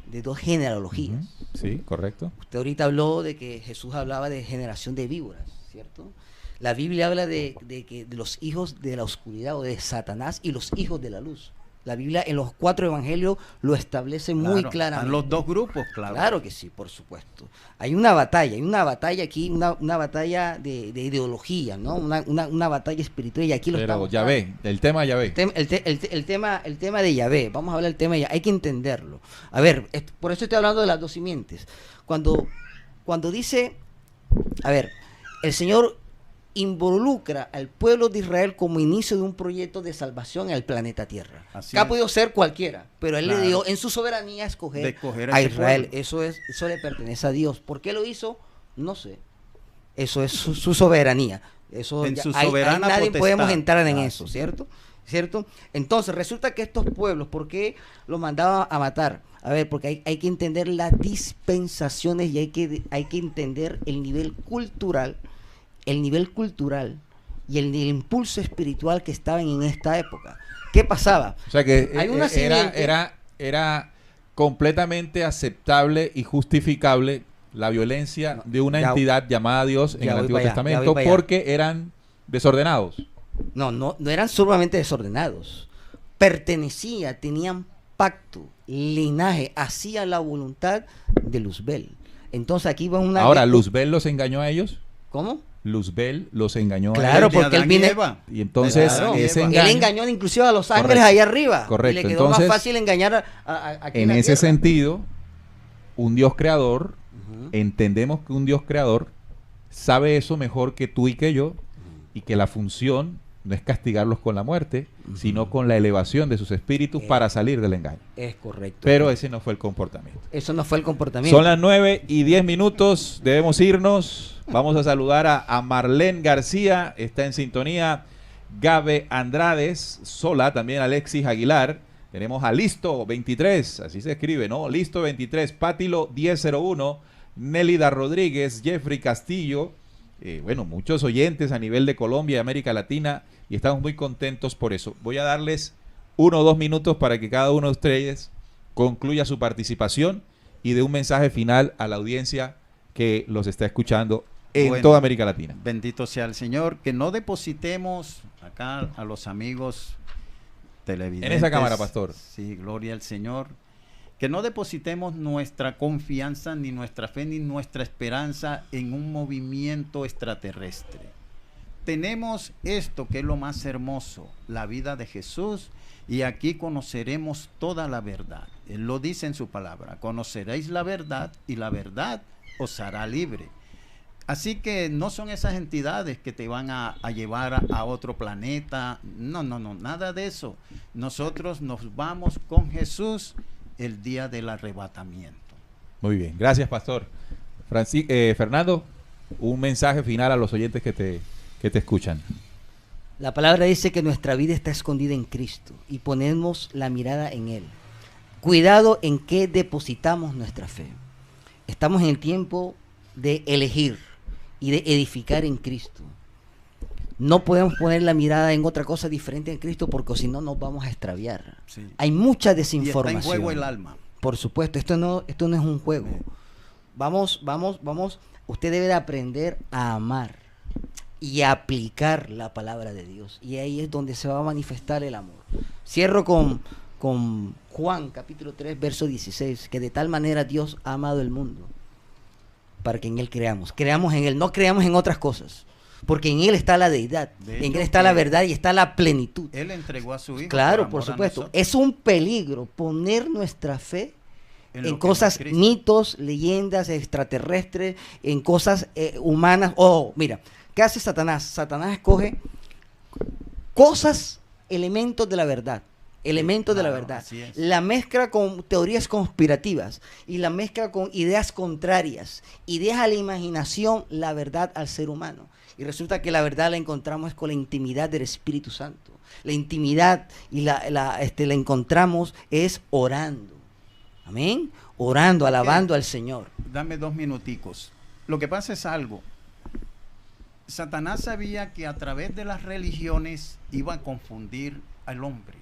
C: de dos genealogías.
B: Ujú, sí, correcto.
C: Usted ahorita habló de que Jesús hablaba de generación de víboras, ¿cierto? La Biblia habla de los hijos de la oscuridad o de Satanás y los hijos de la luz. La Biblia en los 4 evangelios lo establece muy
D: Claro,
C: claramente.
D: están los dos grupos, claro.
C: Claro que sí, por supuesto. Hay una batalla aquí, una batalla de ideología, ¿no? Una batalla espiritual y aquí lo
B: Pero
C: estamos.
B: Yahvé, el tema Yahvé.
C: El tema de Yahvé, vamos a hablar del tema de Yahvé, hay que entenderlo. A ver, por eso estoy hablando de las dos simientes. Cuando dice, a ver, el Señor involucra al pueblo de Israel como inicio de un proyecto de salvación al planeta Tierra.
D: Así
C: Que ha
D: es.
C: podido ser cualquiera, pero Él
D: Claro.
C: le dio en su soberanía
D: De
C: escoger
D: escoger
C: a
D: ese
C: Israel.
D: pueblo.
C: Eso le pertenece a Dios. ¿Por qué lo hizo? No sé. Eso es su soberanía. Eso
D: En su
C: ahí
D: soberana
C: nadie
D: potestad.
C: podemos entrar en
D: Ah,
C: eso,
D: sí.
C: ¿cierto? Entonces, resulta que estos pueblos, ¿por qué los mandaban a matar? A ver, porque hay que entender las dispensaciones y hay que entender el nivel cultural y el impulso espiritual que estaban en esta época. ¿Qué pasaba?
B: O sea que
C: Hay una simiente.
B: era completamente aceptable y justificable la violencia de una
C: Ya-
B: entidad llamada Dios en
C: ya
B: el
C: voy
B: Antiguo
C: para allá, ya
B: Testamento
C: voy para allá.
B: porque eran desordenados.
C: No eran solamente desordenados. Tenían pacto, linaje, hacía la voluntad de Luzbel. Entonces aquí va una...
B: Ahora, ¿Luzbel los engañó a ellos?
C: ¿Cómo?
B: Luzbel los engañó
C: Claro,
B: a ellos.
D: De
C: porque él
D: Adán y
C: viene-
D: Eva.
B: Y entonces
D: Claro.
B: ese
D: Él
C: Él
B: engaño,
C: engañó inclusive a los ángeles
B: Correcto,
C: ahí arriba.
B: correcto.
C: Y le quedó
B: Entonces,
C: más fácil engañar aquí
B: en
C: la
B: ese
C: tierra.
B: sentido, un Dios creador,
C: Ujú.
B: entendemos que un Dios creador sabe eso mejor que tú y que yo, y que la función no es castigarlos con la muerte, sino con la elevación de sus espíritus para salir del engaño.
C: Es correcto.
B: Pero ese no fue el comportamiento.
C: Eso no fue el comportamiento.
B: Son las 9:10, debemos irnos. Vamos a saludar a Marlene García, está en sintonía. Gabe Andrades, Sola, también Alexis Aguilar. Tenemos a Listo 23, así se escribe, ¿no? Listo 23, Pátilo 1001, Nélida Rodríguez, Jeffrey Castillo. Bueno, muchos oyentes a nivel de Colombia y América Latina y estamos muy contentos por eso. Voy a darles 1 o 2 minutos para que cada uno de ustedes concluya su participación y dé un mensaje final a la audiencia que los está escuchando en
D: Bueno,
B: toda América Latina.
D: Bendito sea el Señor, que no depositemos acá a los amigos televidentes.
B: En esa cámara, pastor.
D: Sí, gloria al Señor. Que no depositemos nuestra confianza, ni nuestra fe, ni nuestra esperanza en un movimiento extraterrestre. Tenemos esto que es lo más hermoso, la vida de Jesús, y aquí conoceremos toda la verdad. Él lo dice en su palabra: conoceréis la verdad y la verdad os hará libre. Así que no son esas entidades que te van a llevar a otro planeta. No, nada de eso. Nosotros nos vamos con Jesús el día del arrebatamiento.
B: Muy bien, gracias, pastor. Fernando, un mensaje final a los oyentes que te escuchan.
C: La palabra dice que nuestra vida está escondida en Cristo y ponemos la mirada en Él. Cuidado en qué depositamos nuestra fe. Estamos en el tiempo de elegir y de edificar en Cristo. No podemos poner la mirada en otra cosa diferente en Cristo, porque si no nos vamos a extraviar.
D: Sí.
C: Hay mucha
D: Y
C: desinformación.
D: está en juego el alma.
C: Por supuesto, esto no es un juego. Vamos. Usted debe de aprender a amar y a aplicar la palabra de Dios. Y ahí es donde se va a manifestar el amor. Cierro con Juan, capítulo 3, verso 16, que de tal manera Dios ha amado el mundo, para que en Él creamos. Creamos en Él, no creamos en otras cosas. Porque en Él está la deidad, en Él está la verdad y está la plenitud.
D: Él entregó a su Hijo.
C: Claro,
D: por
C: por
D: amor a
C: supuesto.
D: nosotros.
C: Es un peligro poner nuestra fe
D: En
C: en
D: lo que
C: cosas,
D: no es Cristo.
C: mitos, leyendas, extraterrestres, en cosas humanas. Mira, ¿qué hace Satanás? Satanás escoge cosas, elementos de la verdad. Elementos de la
D: Claro,
C: verdad.
D: así es.
C: La mezcla con teorías conspirativas y la mezcla con ideas contrarias y deja a la imaginación la verdad al ser humano. Y resulta que la verdad la encontramos con la intimidad del Espíritu Santo. La intimidad y la encontramos es orando. Amén. Orando, alabando al Señor.
D: Dame 2 minuticos. Lo que pasa es algo. Satanás sabía que a través de las religiones iba a confundir al hombre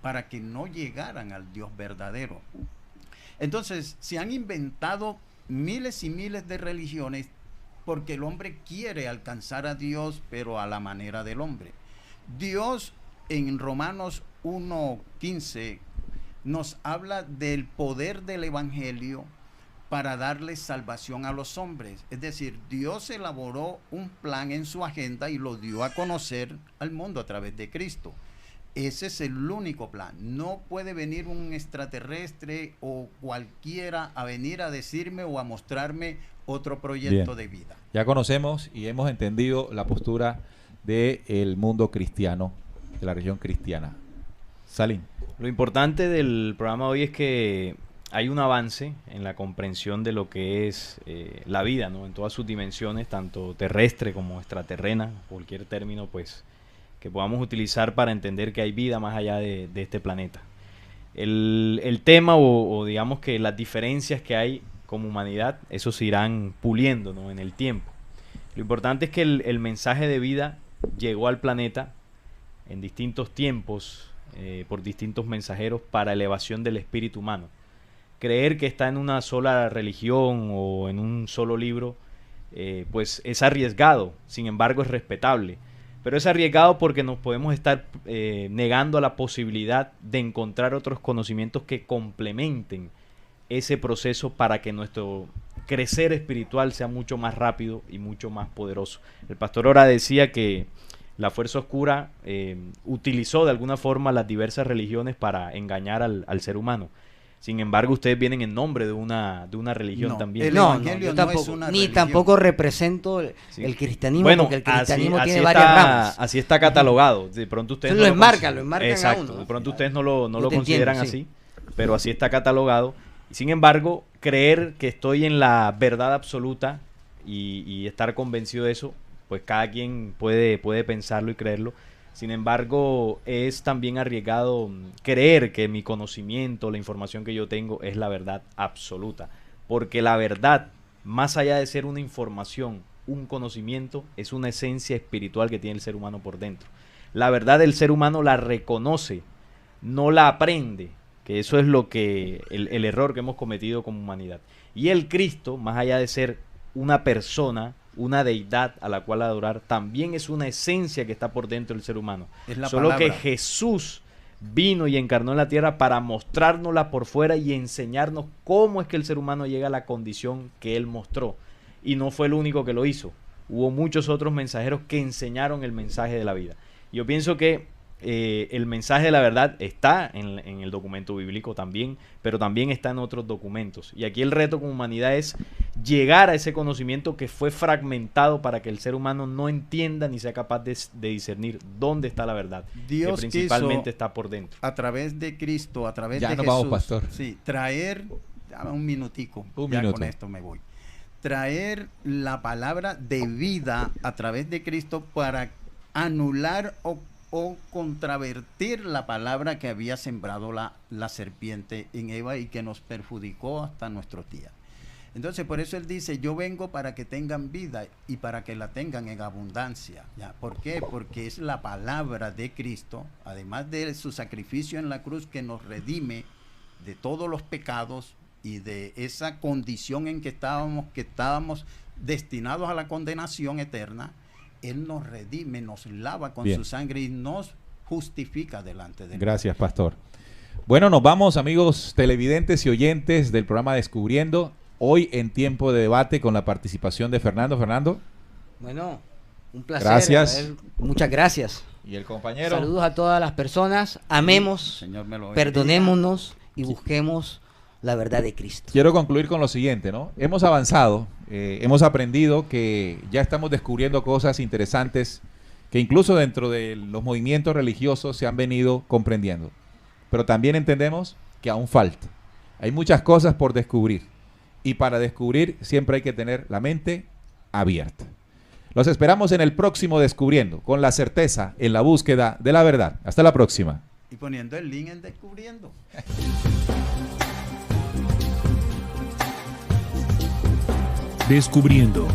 D: para que no llegaran al Dios verdadero. Entonces, se han inventado miles y miles de religiones porque el hombre quiere alcanzar a Dios, pero a la manera del hombre. Dios en Romanos 1:15 nos habla del poder del evangelio para darle salvación a los hombres. Es decir, Dios elaboró un plan en su agenda y lo dio a conocer al mundo a través de Cristo. Ese es el único plan. No puede venir un extraterrestre o cualquiera a venir a decirme o a mostrarme otro proyecto de vida.
B: Ya conocemos y hemos entendido la postura del mundo cristiano, de la religión cristiana. Salim.
E: Lo importante del programa de hoy es que hay un avance en la comprensión de lo que es la vida, ¿no? En todas sus dimensiones, tanto terrestre como extraterrena, cualquier término pues que podamos utilizar para entender que hay vida más allá de este planeta. El tema o digamos que las diferencias que hay como humanidad, eso se irán puliendo, ¿no? En el tiempo. Lo importante es que el mensaje de vida llegó al planeta en distintos tiempos, por distintos mensajeros para elevación del espíritu humano. Creer que está en una sola religión o en un solo libro, pues es arriesgado, sin embargo es respetable. Pero es arriesgado porque nos podemos estar negando a la posibilidad de encontrar otros conocimientos que complementen ese proceso para que nuestro crecer espiritual sea mucho más rápido y mucho más poderoso. El pastor ahora decía que la fuerza oscura utilizó de alguna forma las diversas religiones para engañar al ser humano. Sin embargo, ustedes vienen en nombre de una religión
D: No,
E: también.
D: el
C: No,
D: evangelio
C: yo
D: no es
C: tampoco,
D: una
C: ni
D: religión.
C: tampoco represento
E: Sí.
C: el cristianismo,
E: Bueno,
C: porque el cristianismo
E: así
C: tiene varias ramas.
E: así está catalogado. De pronto ustedes
C: Lo enmarcan,
E: cons-
C: lo enmarcan a
E: Exacto.
C: uno, ¿no?
E: De pronto ustedes no lo
C: Yo te
E: consideran
C: entiendo,
E: así, pero así está catalogado. Sin embargo, creer que estoy en la verdad absoluta y estar convencido de eso, pues cada quien puede pensarlo y creerlo. Sin embargo, es también arriesgado creer que mi conocimiento, la información que yo tengo es la verdad absoluta. Porque la verdad, más allá de ser una información, un conocimiento, es una esencia espiritual que tiene el ser humano por dentro. La verdad del ser humano la reconoce, no la aprende, que eso es lo que el error que hemos cometido como humanidad. Y el Cristo, más allá de ser una persona, una deidad a la cual adorar, también es una esencia que está por dentro del ser humano.
D: Es la
E: Solo
D: palabra.
E: que Jesús vino y encarnó en la tierra para mostrárnosla por fuera y enseñarnos cómo es que el ser humano llega a la condición que él mostró. Y no fue el único que lo hizo. Hubo muchos otros mensajeros que enseñaron el mensaje de la vida. Yo pienso que el mensaje de la verdad está en el documento bíblico también, pero también está en otros documentos. Y aquí el reto como humanidad es llegar a ese conocimiento que fue fragmentado para que el ser humano no entienda ni sea capaz de discernir dónde está la verdad,
D: Dios
E: que principalmente
D: quiso,
E: está por dentro.
D: a través de Cristo, a través
B: Ya
D: de
B: nos
D: Jesús,
B: vamos, pastor.
D: sí, traer, dame un minutico,
B: Un
D: ya
B: minuto.
D: con esto me voy. Traer la palabra de vida a través de Cristo para anular o contravertir la palabra que había sembrado la serpiente en Eva y que nos perjudicó hasta nuestros días. Entonces, por eso él dice, yo vengo para que tengan vida y para que la tengan en abundancia. ¿Ya? ¿Por qué? Porque es la palabra de Cristo, además de su sacrificio en la cruz, que nos redime de todos los pecados y de esa condición en que estábamos destinados a la condenación eterna. Él nos redime, nos lava con
B: Bien.
D: su sangre y nos justifica delante de él.
B: Gracias, pastor. Bueno, nos vamos, amigos televidentes y oyentes del programa Descubriendo. Hoy en tiempo de debate con la participación de Fernando. Fernando.
C: Bueno, un placer.
B: Gracias.
C: Muchas gracias.
B: Y el compañero.
C: Saludos a todas las personas. Amemos,
D: Señor me lo bendiga.
C: perdonémonos y busquemos la verdad de Cristo.
B: Quiero concluir con lo siguiente, ¿no? Hemos avanzado, hemos aprendido que ya estamos descubriendo cosas interesantes que incluso dentro de los movimientos religiosos se han venido comprendiendo. Pero también entendemos que aún falta. Hay muchas cosas por descubrir. Y para descubrir siempre hay que tener la mente abierta. Los esperamos en el próximo Descubriendo, con la certeza en la búsqueda de la verdad. Hasta la próxima.
D: Y poniendo el link en Descubriendo.
A: Descubriendo